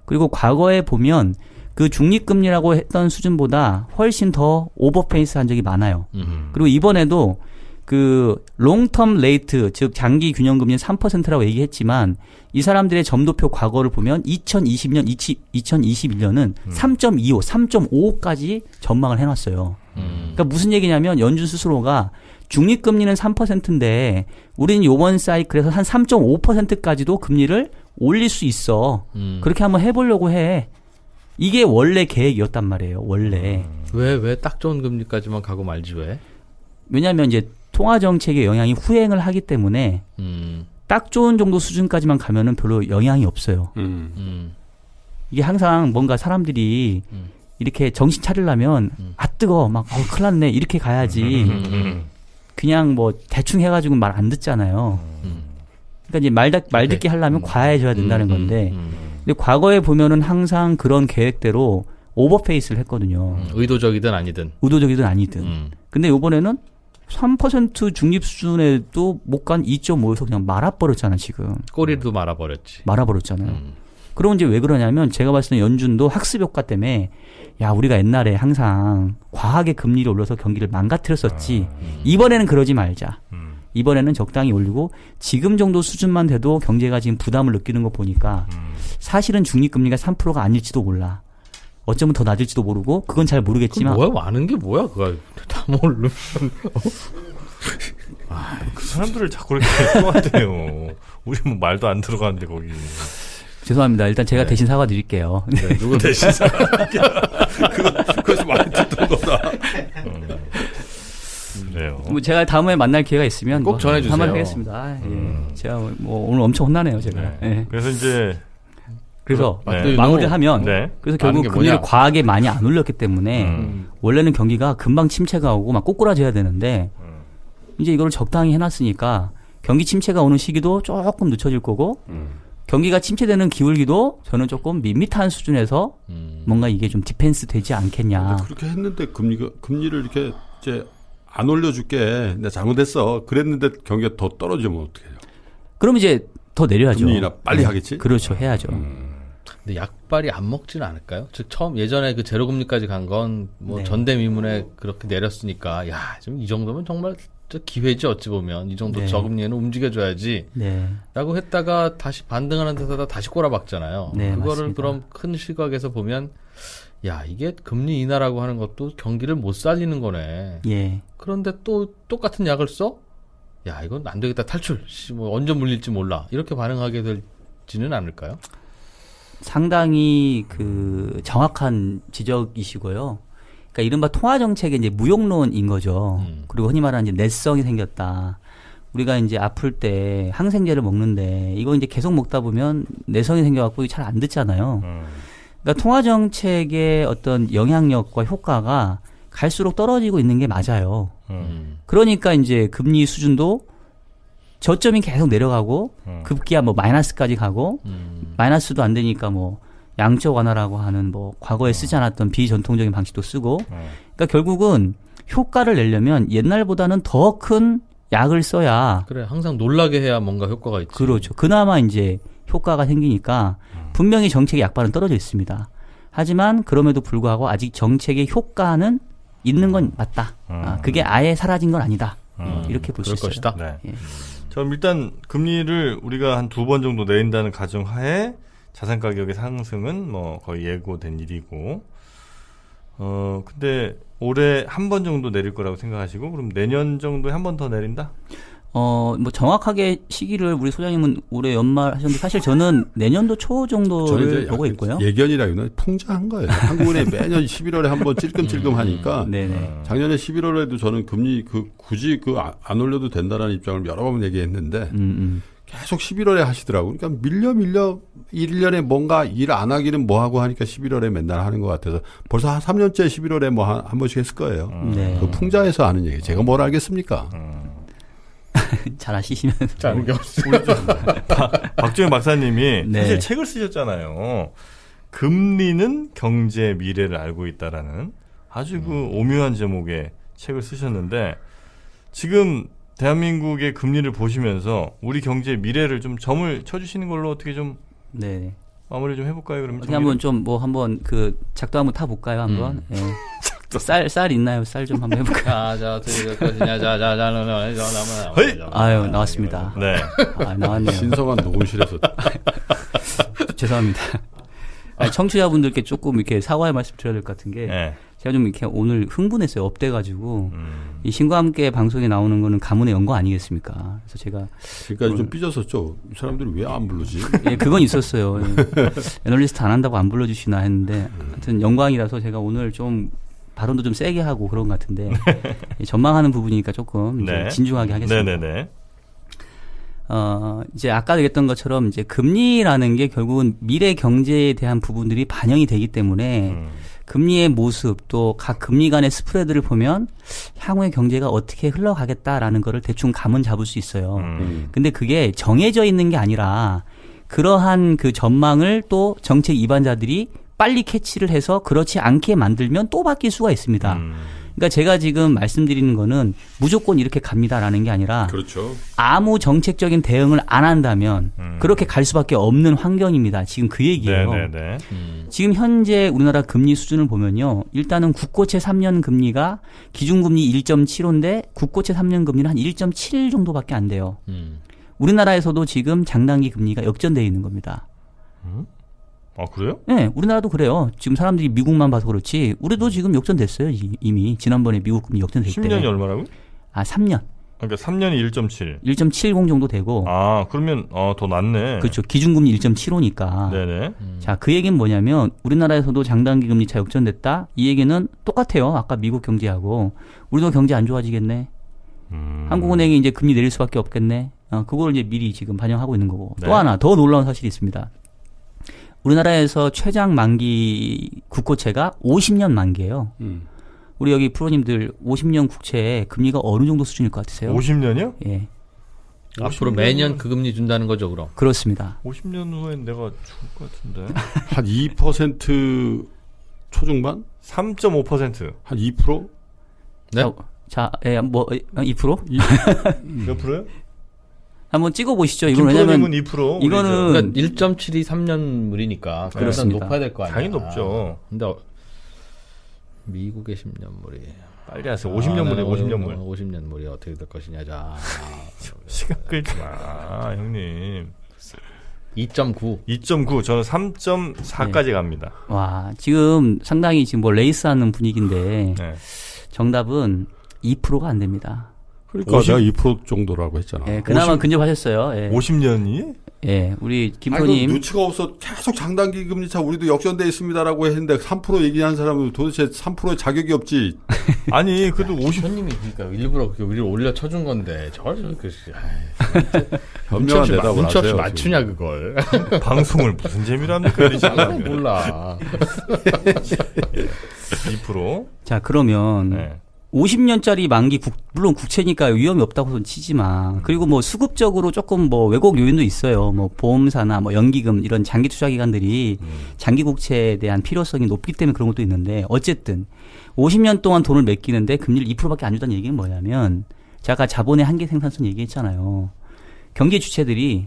[SPEAKER 3] 그리고 과거에 보면 그 중립금리라고 했던 수준보다 훨씬 더 오버페이스 한 적이 많아요. 그리고 이번에도 그 롱텀 레이트, 즉 장기 균형금리는 3%라고 얘기했지만 이 사람들의 점도표 과거를 보면 2020년, 2021년은 3.25, 3.55까지 전망을 해놨어요. 그러니까 무슨 얘기냐면 연준 스스로가 중립금리는 3%인데 우리는 이번 사이클에서 한 3.5%까지도 금리를 올릴 수 있어. 그렇게 한번 해보려고 해. 이게 원래 계획이었단 말이에요. 원래.
[SPEAKER 2] 왜 딱 좋은 금리까지만 가고 말지 왜?
[SPEAKER 3] 왜냐하면 이제 통화 정책의 영향이 후행을 하기 때문에 딱 좋은 정도 수준까지만 가면은 별로 영향이 없어요. 이게 항상 뭔가 사람들이 이렇게 정신 차리려면 아 뜨거 막 큰일 났네 이렇게 가야지. 그냥 뭐 대충 해가지고 말 안 듣잖아요. 그러니까 이제 말 듣게 하려면 과해져야 된다는 건데. 근데 과거에 보면은 항상 그런 계획대로 오버페이스를 했거든요.
[SPEAKER 2] 의도적이든 아니든.
[SPEAKER 3] 의도적이든 아니든. 근데 이번에는 3% 중립 수준에도 못 간 2.5에서 그냥 말아버렸잖아, 지금.
[SPEAKER 2] 꼬리도 말아버렸지.
[SPEAKER 3] 말아버렸잖아요. 그럼 이제 왜 그러냐면 제가 봤을 때 연준도 학습 효과 때문에 야, 우리가 옛날에 항상 과하게 금리를 올려서 경기를 망가뜨렸었지. 이번에는 그러지 말자. 이번에는 적당히 올리고 지금 정도 수준만 돼도 경제가 지금 부담을 느끼는 거 보니까 사실은 중립금리가 3%가 아닐지도 몰라. 어쩌면 더 낮을지도 모르고 그건 잘 모르겠지만
[SPEAKER 2] 뭐야 많은 게 뭐야 그거 다 모르면
[SPEAKER 1] 그 사람들을 자꾸 이렇게 떠한대요. 우리 뭐 말도 안 들어가는데 거기.
[SPEAKER 3] 죄송합니다. 일단 제가 대신 사과드릴게요.
[SPEAKER 1] 네, 누구 대신 사과드릴게요. 그것이 많이 듣던 거다. 그래요.
[SPEAKER 3] 뭐 제가 다음에 만날 기회가 있으면
[SPEAKER 2] 꼭
[SPEAKER 3] 뭐
[SPEAKER 2] 전해주세요.
[SPEAKER 3] 한번 하겠습니다. 아, 예. 제가 뭐 오늘 엄청 혼나네요, 제가.
[SPEAKER 1] 네.
[SPEAKER 3] 예.
[SPEAKER 1] 그래서 이제
[SPEAKER 3] 그래서
[SPEAKER 1] 네.
[SPEAKER 3] 마무리하면
[SPEAKER 1] 네.
[SPEAKER 3] 그래서 결국 금리를 과하게 많이 안 올렸기 때문에 원래는 경기가 금방 침체가 오고 막 꼬꾸라져야 되는데 이제 이걸 적당히 해놨으니까 경기 침체가 오는 시기도 조금 늦춰질 거고 경기가 침체되는 기울기도 저는 조금 밋밋한 수준에서 뭔가 이게 좀 디펜스 되지 않겠냐.
[SPEAKER 4] 그렇게 했는데 금리를 이렇게 이제 안 올려줄게. 내가 잘못했어. 그랬는데 경기가 더 떨어지면 어떻게 해요?
[SPEAKER 3] 그럼 이제 더 내려야죠.
[SPEAKER 4] 금리나 빨리 하겠지?
[SPEAKER 3] 그렇죠. 해야죠.
[SPEAKER 2] 근데 약발이 안 먹지는 않을까요? 즉 처음 예전에 그 제로금리까지 간 건 뭐
[SPEAKER 3] 네.
[SPEAKER 2] 전대미문에 그렇게 내렸으니까 야 지금 이 정도면 정말 기회지 어찌 보면 이 정도
[SPEAKER 3] 네.
[SPEAKER 2] 저금리에는 움직여줘야지
[SPEAKER 3] 네.
[SPEAKER 2] 라고 했다가 다시 반등하는 데다가 다시 꼬라박잖아요.
[SPEAKER 3] 네,
[SPEAKER 2] 그거를
[SPEAKER 3] 맞습니다.
[SPEAKER 2] 그럼 큰 시각에서 보면 야 이게 금리 인하라고 하는 것도 경기를 못 살리는 거네.
[SPEAKER 3] 예.
[SPEAKER 2] 그런데 또 똑같은 약을 써? 야 이건 안 되겠다 탈출. 뭐 언제 물릴지 몰라. 이렇게 반응하게 될지는 않을까요?
[SPEAKER 3] 상당히 그 정확한 지적이시고요. 그러니까 이른바 통화 정책의 이제 무용론인 거죠. 그리고 흔히 말하는 이제 내성이 생겼다. 우리가 이제 아플 때 항생제를 먹는데 이거 이제 계속 먹다 보면 내성이 생겨갖고 잘 안 듣잖아요. 그러니까 통화 정책의 어떤 영향력과 효과가 갈수록 떨어지고 있는 게 맞아요. 그러니까 이제 금리 수준도 저점이 계속 내려가고 급기야 뭐 마이너스까지 가고 마이너스도 안 되니까 뭐 양적 완화라고 하는 뭐 과거에 쓰지 않았던 비전통적인 방식도 쓰고 그러니까 결국은 효과를 내려면 옛날보다는 더 큰 약을 써야
[SPEAKER 2] 그래 항상 놀라게 해야 뭔가 효과가 있지.
[SPEAKER 3] 그렇죠. 그나마 이제 효과가 생기니까 분명히 정책의 약발은 떨어져 있습니다. 하지만 그럼에도 불구하고 아직 정책의 효과는 있는 건 맞다. 그게 아예 사라진 건 아니다. 이렇게 볼 수 있어요.
[SPEAKER 2] 것이다.
[SPEAKER 1] 네.
[SPEAKER 3] 예.
[SPEAKER 1] 그럼 일단 금리를 우리가 한 2번 정도 내린다는 가정하에 자산 가격의 상승은 뭐 거의 예고된 일이고, 근데 올해 한 번 정도 내릴 거라고 생각하시고, 그럼 내년 정도에 한 번 더 내린다?
[SPEAKER 3] 뭐 정확하게 시기를 우리 소장님은 올해 연말 하셨는데 사실 저는 내년도 초 정도를 보고 있고요.
[SPEAKER 4] 예견이라기보다 풍자한 거예요. 한국은행이 매년 11월에 한 번 찔끔찔끔 하니까
[SPEAKER 3] 네네.
[SPEAKER 4] 작년에 11월에도 저는 금리 굳이 안 올려도 된다라는 입장을 여러 번 얘기했는데 계속 11월에 하시더라고요. 그러니까 밀려 1년에 뭔가 일 안 하기는 뭐 하고 하니까 11월에 맨날 하는 것 같아서 벌써 한 3년째 11월에 뭐 한 번씩 했을 거예요.
[SPEAKER 3] 네.
[SPEAKER 4] 그 풍자에서 아는 얘기. 제가 뭘 알겠습니까?
[SPEAKER 3] 잘 아시시면.
[SPEAKER 2] 다른 게 없어요.
[SPEAKER 1] 박종현 박사님이
[SPEAKER 3] 네.
[SPEAKER 1] 사실 책을 쓰셨잖아요. 금리는 경제의 미래를 알고 있다라는 아주 그 오묘한 제목의 책을 쓰셨는데 지금 대한민국의 금리를 보시면서 우리 경제의 미래를 좀 점을 쳐주시는 걸로 어떻게 좀
[SPEAKER 3] 네.
[SPEAKER 1] 마무리 좀 해볼까요? 그러면
[SPEAKER 3] 어떻게 한번 좀 뭐 한번 그 작도 한번 타 볼까요? 한번. 예. 쌀 있나요? 쌀 좀 한번 해볼까요? 아유 나왔습니다.
[SPEAKER 1] 네.
[SPEAKER 3] 아, 나왔네요.
[SPEAKER 4] 신성한 녹음실에서
[SPEAKER 3] 죄송합니다. 아니, 청취자분들께 조금 이렇게 사과의 말씀 드려야 될 것 같은 게
[SPEAKER 1] 네.
[SPEAKER 3] 제가 좀 이렇게 오늘 흥분했어요. 업돼가지고 이 신과 함께 방송에 나오는 거는 가문의 영광 아니겠습니까? 그래서 제가
[SPEAKER 4] 지금까지 좀 삐졌었죠. 이 사람들이 왜 안 부르지?
[SPEAKER 3] 예, 그건 있었어요. 예. 애널리스트 안 한다고 안 불러주시나 했는데 하여튼 영광이라서 제가 오늘 좀 발언도 좀 세게 하고 그런 것 같은데 전망하는 부분이니까 조금 이제
[SPEAKER 1] 네.
[SPEAKER 3] 진중하게 하겠습니다.
[SPEAKER 1] 네네네.
[SPEAKER 3] 이제 아까 얘기했던 것처럼 이제 금리라는 게 결국은 미래 경제에 대한 부분들이 반영이 되기 때문에 금리의 모습 또 각 금리 간의 스프레드를 보면 향후의 경제가 어떻게 흘러가겠다라는 거를 대충 감은 잡을 수 있어요. 근데 그게 정해져 있는 게 아니라 그러한 그 전망을 또 정책 입안자들이 빨리 캐치를 해서 그렇지 않게 만들면 또 바뀔 수가 있습니다. 그러니까 제가 지금 말씀드리는 거는 무조건 이렇게 갑니다라는 게 아니라
[SPEAKER 4] 그렇죠.
[SPEAKER 3] 아무 정책적인 대응을 안 한다면 그렇게 갈 수밖에 없는 환경입니다. 지금 그 얘기예요.
[SPEAKER 1] 네네네.
[SPEAKER 3] 지금 현재 우리나라 금리 수준을 보면요. 일단은 국고채 3년 금리가 기준금리 1.75인데 국고채 3년 금리는 한 1.7 정도밖에 안 돼요. 우리나라에서도 지금 장단기 금리가 역전되어 있는 겁니다.
[SPEAKER 1] 아 그래요?
[SPEAKER 3] 네, 우리나라도 그래요. 지금 사람들이 미국만 봐서 그렇지 우리도 지금 역전됐어요. 이미 지난번에 미국 금리 역전됐기 때문에.
[SPEAKER 1] 10년이 얼마라고?
[SPEAKER 3] 아 3년.
[SPEAKER 1] 그러니까 3년이 1.7.
[SPEAKER 3] 1.70 정도 되고.
[SPEAKER 1] 아 그러면 더 낮네.
[SPEAKER 3] 그렇죠. 기준금리 1.75니까.
[SPEAKER 1] 네네.
[SPEAKER 3] 자, 그 얘기는 뭐냐면 우리나라에서도 장단기 금리 차 역전됐다. 이 얘기는 똑같아요. 아까 미국 경제하고 우리도 경제 안 좋아지겠네. 한국은행이 이제 금리 내릴 수밖에 없겠네. 그걸 이제 미리 지금 반영하고 있는 거고.
[SPEAKER 1] 네.
[SPEAKER 3] 또 하나 더 놀라운 사실이 있습니다. 우리나라에서 최장 만기 국고채가 50년 만기예요. 우리 여기 프로님들 50년 국채에 금리가 어느 정도 수준일 것 같으세요?
[SPEAKER 1] 50년이요?
[SPEAKER 3] 예.
[SPEAKER 2] 앞으로 매년 그 금리 준다는 거죠, 그럼?
[SPEAKER 3] 그렇습니다.
[SPEAKER 1] 50년 후엔 내가 죽을 것 같은데.
[SPEAKER 4] 한 2% 초중반?
[SPEAKER 1] 3.5%.
[SPEAKER 4] 한 2%?
[SPEAKER 2] 네?
[SPEAKER 3] 자, 예, 뭐 2%?
[SPEAKER 1] 몇 프로요?
[SPEAKER 3] 한번 찍어보시죠. 이건 왜냐면
[SPEAKER 1] 2%.
[SPEAKER 3] 이거는
[SPEAKER 2] 그러니까 1.7이 3년물이니까
[SPEAKER 3] 그렇습니다.
[SPEAKER 2] 높아야 될 거 아니야.
[SPEAKER 1] 당연히 높죠.
[SPEAKER 2] 근데 미국의 10년물이
[SPEAKER 1] 빨리 하세요. 50년물이에요. 50년물.
[SPEAKER 2] 50년물이 어떻게 될 것이냐. 자.
[SPEAKER 1] 시간 끌지 마, 형님.
[SPEAKER 2] 2.9.
[SPEAKER 1] 2.9. 저는 3.4까지 갑니다.
[SPEAKER 3] 와, 지금 상당히 지금 뭐 레이스하는 분위기인데
[SPEAKER 1] 네.
[SPEAKER 3] 정답은 2%가 안 됩니다.
[SPEAKER 4] 그러니까
[SPEAKER 1] 50?
[SPEAKER 4] 내가 2% 정도라고 했잖아.
[SPEAKER 3] 예, 그나마 근접하셨어요. 예.
[SPEAKER 1] 50년이?
[SPEAKER 3] 예, 우리
[SPEAKER 4] 아이고,
[SPEAKER 3] 김프로님.
[SPEAKER 4] 눈치가 없어. 계속 장단기 금리차 우리도 역전돼 있습니다라고 했는데 3% 얘기한 사람은 도대체 3%의 자격이 없지.
[SPEAKER 1] 아니, 그래도 50.
[SPEAKER 2] 손님이 그러니까 일부러 그렇게 우리를 올려 쳐준 건데 저걸 그
[SPEAKER 4] 현명한 대답을
[SPEAKER 2] 눈치 없이
[SPEAKER 4] 하세요,
[SPEAKER 2] 맞추냐 그걸.
[SPEAKER 1] 방송을 무슨 재미로 합니까? 이 사람이.
[SPEAKER 2] 몰라.
[SPEAKER 1] 2%.
[SPEAKER 3] 자, 그러면
[SPEAKER 1] 네.
[SPEAKER 3] 50년짜리 만기 물론 국채니까 위험이 없다고는 치지만 그리고 뭐 수급적으로 조금 뭐 왜곡 요인도 있어요. 뭐 보험사나 뭐 연기금 이런 장기 투자 기관들이 장기 국채에 대한 필요성이 높기 때문에 그런 것도 있는데 어쨌든 50년 동안 돈을 맡기는데 금리를 2%밖에 안 준다는 얘기는 뭐냐면 제가 아까 자본의 한계 생산성 얘기했잖아요. 경제 주체들이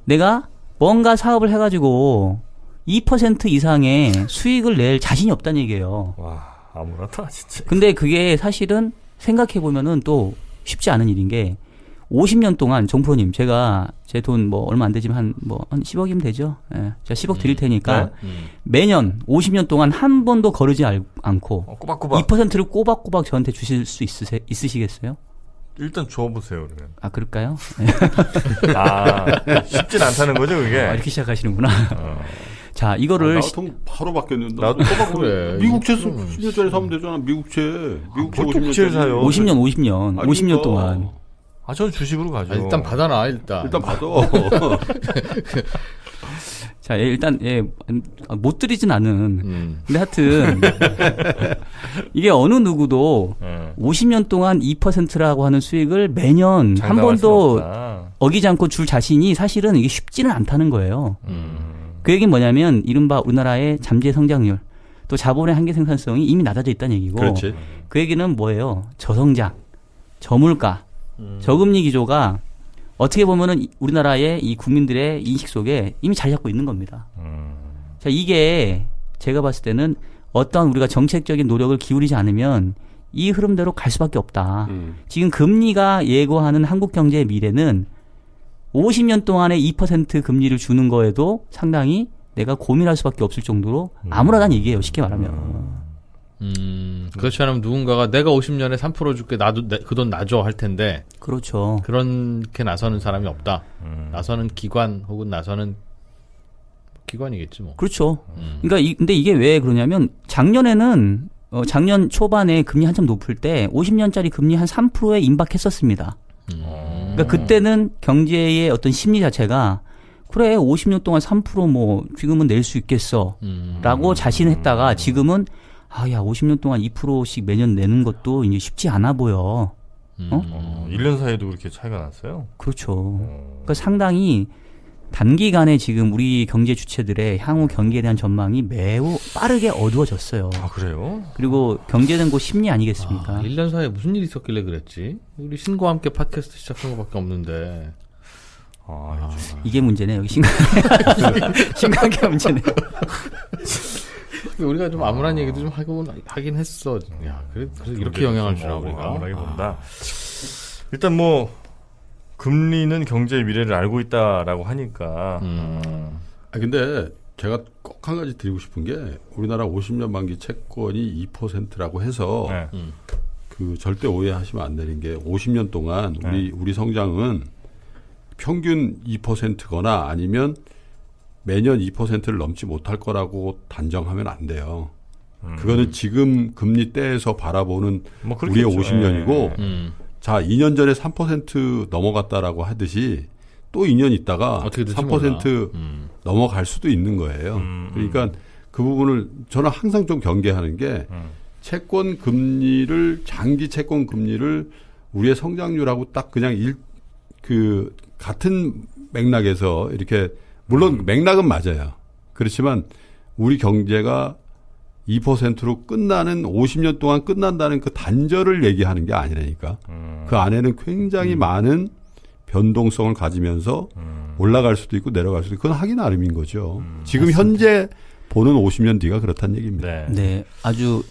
[SPEAKER 3] 내가 뭔가 사업을 해가지고 2% 이상의 수익을 낼 자신이 없다는 얘기예요.
[SPEAKER 1] 와. 아무렇다 진짜.
[SPEAKER 3] 근데 그게 사실은 생각해 보면은 또 쉽지 않은 일인 게 50년 동안 정프로님 제가 제 돈 뭐 얼마 안 되지만 한 10억이면 되죠. 예. 제가 10억 드릴 테니까 매년 50년 동안 한 번도 거르지 않고
[SPEAKER 1] 꼬박꼬박
[SPEAKER 3] 2%를 꼬박꼬박 저한테 주실 수 있으시겠어요?
[SPEAKER 1] 일단 줘보세요 그러면.
[SPEAKER 3] 아 그럴까요?
[SPEAKER 1] 아 쉽진 않다는 거죠 그게.
[SPEAKER 3] 이렇게 시작하시는구나. 자, 이거를
[SPEAKER 4] 나도 바로 바뀌었는데.
[SPEAKER 1] 나도
[SPEAKER 2] 그래.
[SPEAKER 4] 미국채 10년짜리 사면 되잖아. 미국채 50년짜리
[SPEAKER 1] 사요.
[SPEAKER 3] 50년
[SPEAKER 4] 아니,
[SPEAKER 3] 50년
[SPEAKER 4] 그러니까.
[SPEAKER 3] 동안.
[SPEAKER 1] 저는 주식으로 가죠.
[SPEAKER 2] 일단 받아놔, 일단
[SPEAKER 4] 받아.
[SPEAKER 3] 자, 일단 못 드리진 않은. 근데 하여튼 이게 어느 누구도 50년 동안 2%라고 하는 수익을 매년 한 번도 어기지 않고 줄 자신이 사실은 이게 쉽지는 않다는 거예요. 그 얘기는 뭐냐면 이른바 우리나라의 잠재 성장률 또 자본의 한계 생산성이 이미 낮아져 있다는 얘기고.
[SPEAKER 4] 그렇지.
[SPEAKER 3] 그 얘기는 뭐예요? 저성장, 저물가, 저금리 기조가 어떻게 보면은 우리나라의 이 국민들의 인식 속에 이미 자리 잡고 있는 겁니다. 자, 이게 제가 봤을 때는 어떤 우리가 정책적인 노력을 기울이지 않으면 이 흐름대로 갈 수밖에 없다. 지금 금리가 예고하는 한국 경제의 미래는 50년 동안의 2% 금리를 주는 거에도 상당히 내가 고민할 수밖에 없을 정도로 암울하다는 얘기예요. 쉽게 말하면.
[SPEAKER 2] 그렇지 않으면 누군가가 내가 50년에 3% 줄게 나도 그 돈 놔줘 할 텐데.
[SPEAKER 3] 그렇죠.
[SPEAKER 2] 그렇게 나서는 사람이 없다. 나서는 기관 혹은 나서는 기관이겠지 뭐.
[SPEAKER 3] 그렇죠. 그러니까 근데 이게 왜 그러냐면 작년에는 작년 초반에 금리 한참 높을 때 50년짜리 금리 한 3%에 임박했었습니다. 그러니까 그때는 경제의 어떤 심리 자체가 그래 50년 동안 3% 뭐 지금은 낼 수 있겠어라고 자신했다가 지금은 야 50년 동안 2%씩 매년 내는 것도 이제 쉽지 않아 보여.
[SPEAKER 1] 1년 사이에도 그렇게 차이가 났어요?
[SPEAKER 3] 그렇죠. 그러니까 상당히 단기간에 지금 우리 경제 주체들의 향후 경기에 대한 전망이 매우 빠르게 어두워졌어요.
[SPEAKER 1] 그래요?
[SPEAKER 3] 그리고 경제는 곧 심리 아니겠습니까?
[SPEAKER 2] 1년 사이에 무슨 일이 있었길래 그랬지? 우리 신과 함께 팟캐스트 시작한 것밖에 없는데.
[SPEAKER 3] 이게 문제네. 여기 신관계가 문제네.
[SPEAKER 2] 우리가 좀 암울한 얘기도 좀 하긴 했어. 야, 그래서 이렇게 영향을 주나 우리가.
[SPEAKER 1] 암울하게 본다. 일단 뭐 금리는 경제의 미래를 알고 있다라고 하니까.
[SPEAKER 4] 근데 제가 꼭 한 가지 드리고 싶은 게 우리나라 50년 만기 채권이 2%라고 해서 그 절대 오해하시면 안 되는 게 50년 동안 우리 성장은 평균 2%거나 아니면 매년 2%를 넘지 못할 거라고 단정하면 안 돼요. 그거는 지금 금리 때에서 바라보는
[SPEAKER 1] 뭐
[SPEAKER 4] 우리의 50년이고 자 2년 전에 3% 넘어갔다라고 하듯이 또 2년 있다가 3% 넘어갈 수도 있는 거예요. 그러니까 그 부분을 저는 항상 좀 경계하는 게 채권 금리를 장기 채권 금리를 우리의 성장률하고 딱 그냥 같은 맥락에서 이렇게 물론 맥락은 맞아요. 그렇지만 우리 경제가 2%로 끝나는 50년 동안 끝난다는 그 단절을 얘기하는 게 아니라니까. 그 안에는 굉장히 많은 변동성을 가지면서 올라갈 수도 있고 내려갈 수도 있고 그건 하기 나름인 거죠. 지금 맞습니다. 현재 보는 50년 뒤가 그렇다는 얘기입니다.
[SPEAKER 3] 네. 아주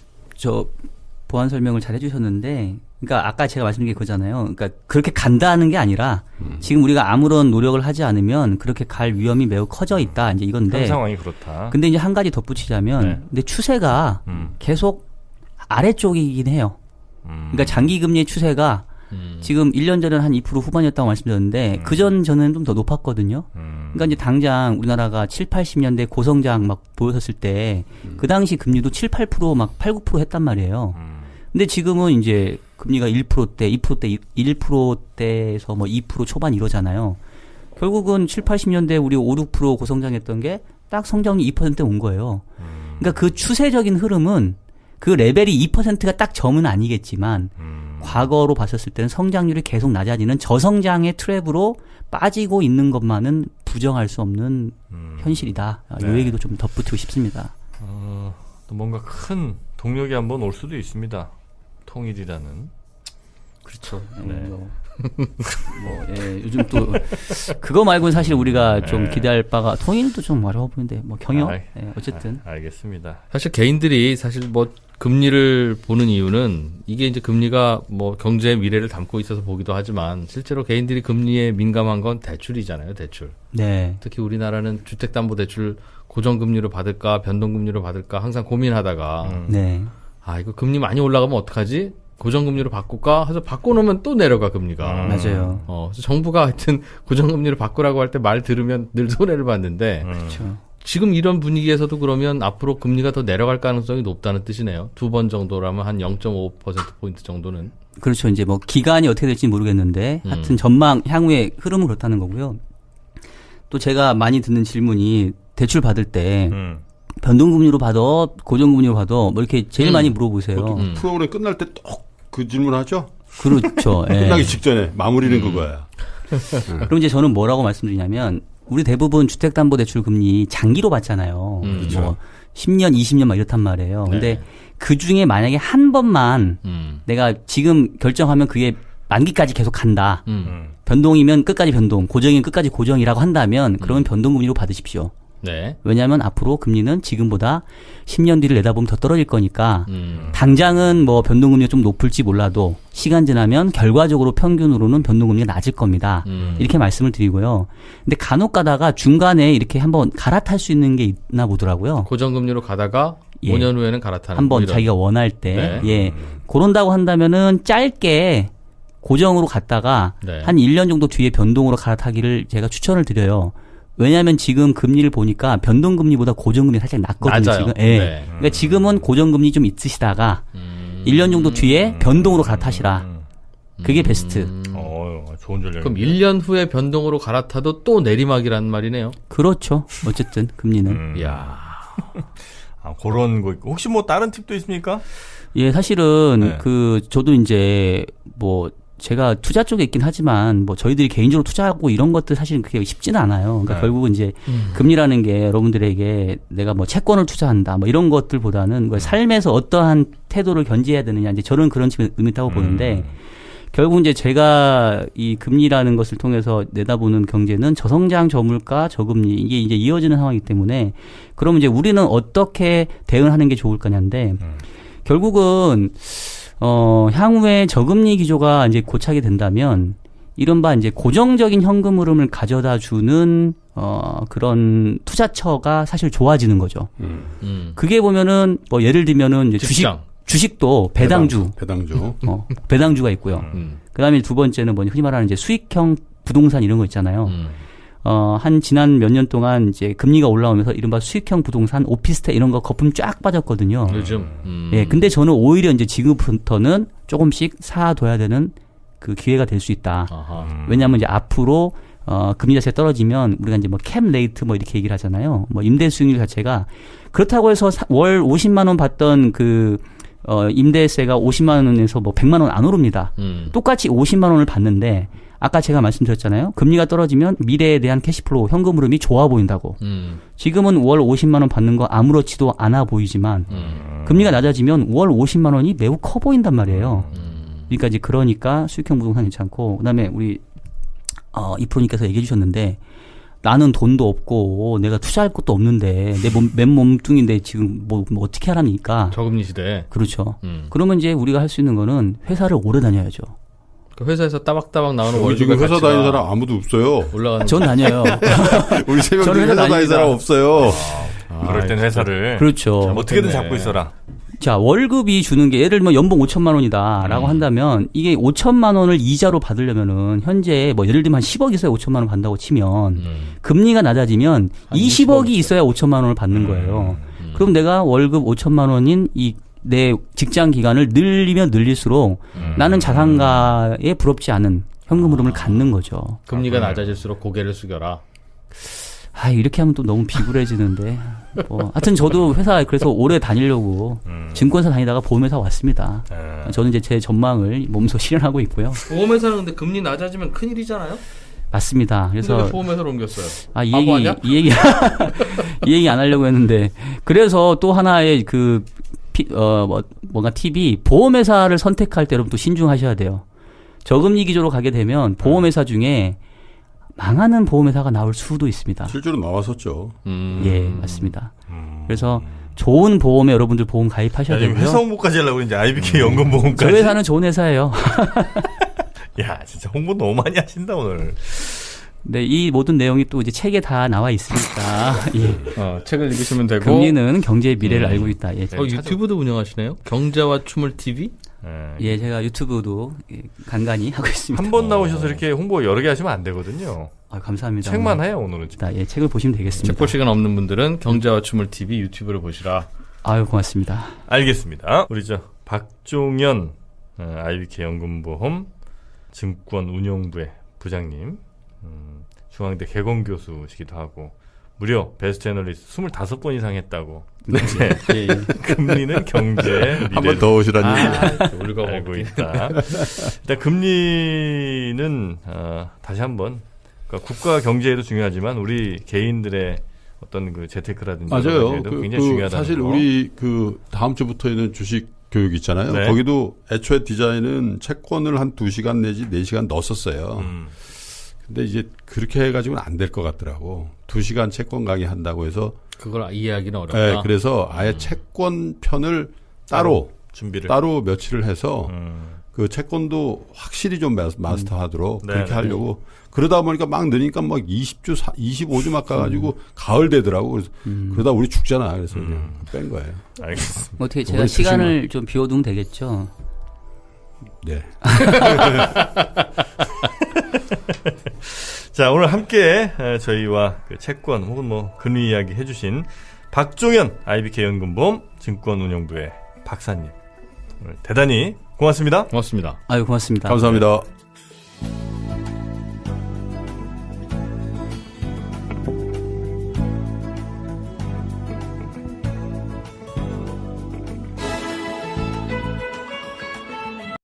[SPEAKER 3] 보완 설명을 잘 해주셨는데 그러니까 아까 제가 말씀드린 게 그거잖아요. 그러니까 그렇게 간다는 게 아니라 지금 우리가 아무런 노력을 하지 않으면 그렇게 갈 위험이 매우 커져 있다. 이제 이건데.
[SPEAKER 1] 현 상황이 그렇다.
[SPEAKER 3] 근데 이제 한 가지 덧붙이자면 근데 추세가 계속 아래쪽이긴 해요. 그러니까 장기 금리의 추세가 지금 1년 전에는 한 2% 후반이었다고 말씀드렸는데 그전 저는 좀 더 높았거든요. 그러니까 이제 당장 우리나라가 7, 80년대 고성장 막 보였었을 때 그 당시 금리도 7, 8% 막 8, 9% 했단 말이에요. 근데 지금은 이제 금리가 1%대, 2%대, 1%대에서 뭐 2% 초반 이러잖아요. 결국은 7, 80년대 우리 5, 6% 고성장했던 게 딱 성장률 2%대 온 거예요. 그러니까 그 추세적인 흐름은 그 레벨이 2%가 딱 점은 아니겠지만 과거로 봤었을 때는 성장률이 계속 낮아지는 저성장의 트랩으로 빠지고 있는 것만은 부정할 수 없는 현실이다. 이 얘기도 좀 덧붙이고 싶습니다.
[SPEAKER 1] 또 뭔가 큰 동력이 한번 올 수도 있습니다. 통일이라는.
[SPEAKER 3] 그렇죠. 요즘 또 그거 말고는 사실 우리가 좀 기대할 바가 통일도 좀 어려워 보이는데 뭐 경영 어쨌든
[SPEAKER 1] 알겠습니다.
[SPEAKER 2] 사실 개인들이 사실 뭐 금리를 보는 이유는 이게 이제 금리가 뭐 경제의 미래를 담고 있어서 보기도 하지만 실제로 개인들이 금리에 민감한 건 대출이잖아요. 대출.
[SPEAKER 3] 네.
[SPEAKER 2] 특히 우리나라는 주택담보대출 고정금리로 받을까 변동금리로 받을까 항상 고민하다가 이거 금리 많이 올라가면 어떡하지? 고정금리로 바꿀까? 해서 바꿔놓으면 또 내려가 금리가.
[SPEAKER 3] 맞아요.
[SPEAKER 2] 그래서 정부가 하여튼 고정금리로 바꾸라고 할 때 말 들으면 늘 손해를 봤는데
[SPEAKER 3] 그렇죠.
[SPEAKER 2] 지금 이런 분위기에서도 그러면 앞으로 금리가 더 내려갈 가능성이 높다는 뜻이네요. 2번 정도라면 한 0.5%포인트 정도는.
[SPEAKER 3] 그렇죠. 이제 뭐 기간이 어떻게 될지 모르겠는데 하여튼 전망 향후의 흐름은 그렇다는 거고요. 또 제가 많이 듣는 질문이 대출 받을 때 변동금리로 받아, 고정금리로 받아, 뭐 이렇게 제일 많이 물어보세요.
[SPEAKER 4] 프로그램 끝날 때 또 그 질문하죠?
[SPEAKER 3] 그렇죠. 예.
[SPEAKER 4] 끝나기 직전에 마무리는 그거야.
[SPEAKER 3] 그럼 이제 저는 뭐라고 말씀드리냐면 우리 대부분 주택담보대출 금리 장기로 받잖아요.
[SPEAKER 4] 그렇죠.
[SPEAKER 3] 뭐 10년, 20년 막 이렇단 말이에요. 근데 그 중에 만약에 한 번만 내가 지금 결정하면 그게 만기까지 계속 간다. 변동이면 끝까지 변동, 고정이면 끝까지 고정이라고 한다면 그러면 변동금리로 받으십시오.
[SPEAKER 2] 네.
[SPEAKER 3] 왜냐하면 앞으로 금리는 지금보다 10년 뒤를 내다보면 더 떨어질 거니까 당장은 뭐 변동금리가 좀 높을지 몰라도 시간 지나면 결과적으로 평균으로는 변동금리가 낮을 겁니다. 이렇게 말씀을 드리고요. 근데 간혹 가다가 중간에 이렇게 한번 갈아탈 수 있는 게 있나 보더라고요.
[SPEAKER 2] 고정금리로 가다가
[SPEAKER 3] 예.
[SPEAKER 2] 5년 후에는 갈아타는.
[SPEAKER 3] 한번 자기가 원할 때.
[SPEAKER 2] 네.
[SPEAKER 3] 예. 그런다고 한다면은 짧게 고정으로 갔다가
[SPEAKER 2] 네.
[SPEAKER 3] 한 1년 정도 뒤에 변동으로 갈아타기를 제가 추천을 드려요. 왜냐하면 지금 금리를 보니까 변동금리보다 고정금리 살짝 낮거든요.
[SPEAKER 2] 낮아요.
[SPEAKER 3] 지금. 예.
[SPEAKER 2] 네.
[SPEAKER 3] 그러니까 지금은 고정금리 좀 있으시다가 1년 정도 뒤에 변동으로 갈아타시라. 그게 베스트.
[SPEAKER 1] 좋은 전략.
[SPEAKER 2] 그럼 1년 후에 변동으로 갈아타도 또 내리막이라는 말이네요.
[SPEAKER 3] 그렇죠. 어쨌든 금리는.
[SPEAKER 2] 이야.
[SPEAKER 1] 그런 거 있고. 혹시 뭐 다른 팁도 있습니까?
[SPEAKER 3] 예, 사실은
[SPEAKER 1] 네.
[SPEAKER 3] 저도 이제 뭐 제가 투자 쪽에 있긴 하지만 뭐 저희들이 개인적으로 투자하고 이런 것들 사실은 그게 쉽지는 않아요. 그러니까
[SPEAKER 1] 네.
[SPEAKER 3] 결국은 이제 금리라는 게 여러분들에게 내가 뭐 채권을 투자한다 뭐 이런 것들보다는 그 삶에서 어떠한 태도를 견지해야 되느냐 이제 저는 그런 측면에 의미 있다고 보는데 결국 이제 제가 이 금리라는 것을 통해서 내다보는 경제는 저성장, 저물가, 저금리 이게 이제 이어지는 상황이기 때문에 그럼 이제 우리는 어떻게 대응하는 게 좋을 거냐인데 결국은 향후에 저금리 기조가 이제 고착이 된다면 이른바 이제 고정적인 현금 흐름을 가져다 주는 그런 투자처가 사실 좋아지는 거죠. 그게 보면은 뭐 예를 들면은 이제 주식도 배당주. 배당주가 있고요. 그다음에 두 번째는 뭐냐 흔히 말하는 이제 수익형 부동산 이런 거 있잖아요. 한 지난 몇 년 동안 이제 금리가 올라오면서 이른바 수익형 부동산, 오피스텔 이런 거 거품 쫙 빠졌거든요.
[SPEAKER 2] 요즘.
[SPEAKER 3] 예, 근데 저는 오히려 이제 지금부터는 조금씩 사둬야 되는 그 기회가 될 수 있다. 왜냐하면 이제 앞으로 금리 자체가 떨어지면 우리가 이제 뭐 캡 레이트 뭐 이렇게 얘기를 하잖아요. 뭐 임대 수익률 자체가 그렇다고 해서 월 50만 원 받던 그 임대세가 50만 원에서 뭐 100만 원 안 오릅니다. 똑같이 50만 원을 받는데 아까 제가 말씀드렸잖아요. 금리가 떨어지면 미래에 대한 캐시플로우, 현금 흐름이 좋아 보인다고. 지금은 월 50만 원 받는 거 아무렇지도 않아 보이지만 금리가 낮아지면 월 50만 원이 매우 커 보인단 말이에요. 그러니까 이제 그러니까 수익형 부동산 괜찮고 그다음에 우리 이프로님께서 얘기해 주셨는데 나는 돈도 없고 내가 투자할 것도 없는데 내 맨 몸뚱인데 지금 뭐 어떻게 하랍니까?
[SPEAKER 2] 저금리 시대.
[SPEAKER 3] 그렇죠. 그러면 이제 우리가 할 수 있는 거는 회사를 오래 다녀야죠.
[SPEAKER 2] 그 회사에서 따박따박 나오는
[SPEAKER 4] 우리 지금 회사 다니는 사람 아무도 없어요.
[SPEAKER 2] 올라가는.
[SPEAKER 3] 전 다녀요.
[SPEAKER 4] 우리 세 명 중에 회사 다니는 사람 없어요.
[SPEAKER 1] 그럴 땐 회사를
[SPEAKER 3] 그렇죠.
[SPEAKER 1] 어떻게든 잡고 있어라.
[SPEAKER 3] 자, 월급이 주는 게 예를 들면 연봉 5천만 원이다라고 한다면 이게 5천만 원을 이자로 받으려면은 현재 뭐 예를 들면 한 10억 있어야 5천만 원 받는다고 치면 금리가 낮아지면 20억이 있어야 5천만 원을 받는 거예요. 그럼 내가 월급 5천만 원인 내 직장 기간을 늘리면 늘릴수록 나는 자산가에 부럽지 않은 현금 흐름을 갖는 거죠.
[SPEAKER 2] 금리가 낮아질수록 고개를 숙여라.
[SPEAKER 3] 이렇게 하면 또 너무 비굴해지는데. 하여튼 저도 회사 그래서 오래 다니려고 증권사 다니다가 보험회사 왔습니다. 저는 이제 제 전망을 몸소 실현하고 있고요.
[SPEAKER 2] 보험회사는 근데 금리 낮아지면 큰일이잖아요.
[SPEAKER 3] 맞습니다. 그래서
[SPEAKER 2] 근데 왜 보험회사로 옮겼어요?
[SPEAKER 3] 이 얘기 안 하려고 했는데 그래서 또 하나의 뭔가 팁이 보험회사를 선택할 때 여러분 또 신중하셔야 돼요. 저금리 기조로 가게 되면 보험회사 중에 망하는 보험회사가 나올 수도 있습니다.
[SPEAKER 4] 실제로 나왔었죠.
[SPEAKER 3] 예, 맞습니다. 그래서 좋은 보험에 여러분들 보험 가입하셔야 되고요.
[SPEAKER 1] 회사 홍보까지 하려고 이제 IBK 연금보험까지.
[SPEAKER 3] 저 회사는 좋은 회사예요.
[SPEAKER 1] 야, 진짜 홍보 너무 많이 하신다 오늘.
[SPEAKER 3] 네, 이 모든 내용이 또 이제 책에 다 나와 있으니까. 예.
[SPEAKER 2] 책을 읽으시면 되고.
[SPEAKER 3] 금리는 경제의 미래를 알고 있다. 예.
[SPEAKER 2] 유튜브도 운영하시네요. 경제와 춤을 TV.
[SPEAKER 3] 예, 제가 유튜브도 간간히 하고 있습니다.
[SPEAKER 1] 한 번 나오셔서 이렇게 홍보 여러 개 하시면 안 되거든요.
[SPEAKER 3] 감사합니다.
[SPEAKER 1] 책만 해요 오늘은.
[SPEAKER 3] 예, 책을 보시면 되겠습니다.
[SPEAKER 2] 책 볼 시간 없는 분들은 경제와 춤을 TV 유튜브를 보시라.
[SPEAKER 3] 아유, 고맙습니다.
[SPEAKER 1] 알겠습니다. 우리 박종현 IBK 연금보험 증권운용부의 부장님, 중앙대 개공교수시기도 하고 무려 베스트 애널리스트 25번 이상 했다고. 네. 금리는 경제의 미래를
[SPEAKER 4] 한 번 더 오시라는
[SPEAKER 1] 얘기 알고 있다. 일단 금리는 다시 한번 그러니까 국가 경제에도 중요하지만 우리 개인들의 어떤 그 재테크라든지
[SPEAKER 4] 맞아요.
[SPEAKER 1] 굉장히 중요하다는
[SPEAKER 4] 사실
[SPEAKER 1] 거.
[SPEAKER 4] 우리 다음 주부터는 주식 교육 있잖아요.
[SPEAKER 1] 네.
[SPEAKER 4] 거기도 애초에 디자인은 채권을 한 2시간 내지 4시간 넣었었어요. 근데 이제 그렇게 해가지고는 안 될 것 같더라고. 2시간 채권 강의 한다고 해서
[SPEAKER 2] 그걸 이해하기는 어렵다.
[SPEAKER 4] 네, 그래서 아예 채권 편을 따로
[SPEAKER 1] 준비를
[SPEAKER 4] 따로 며칠을 해서 그 채권도 확실히 좀 마스터하도록 그렇게 하려고 그러다 보니까 막 느니까 막 20주, 25주 막 가가지고 가을 되더라고. 그래서 그러다 우리 죽잖아. 그래서 그냥 뺀 거예요.
[SPEAKER 1] 알겠습니다.
[SPEAKER 3] 어떻게 제가 시간을 좀 비워두면 되겠죠?
[SPEAKER 4] 네.
[SPEAKER 1] 자, 오늘 함께 저희와 그 채권 혹은 뭐 금리 이야기 해주신 박종현 IBK 연금보험 증권운용부의 박사님 오늘 대단히 고맙습니다.
[SPEAKER 2] 고맙습니다.
[SPEAKER 3] 아유, 고맙습니다.
[SPEAKER 4] 감사합니다.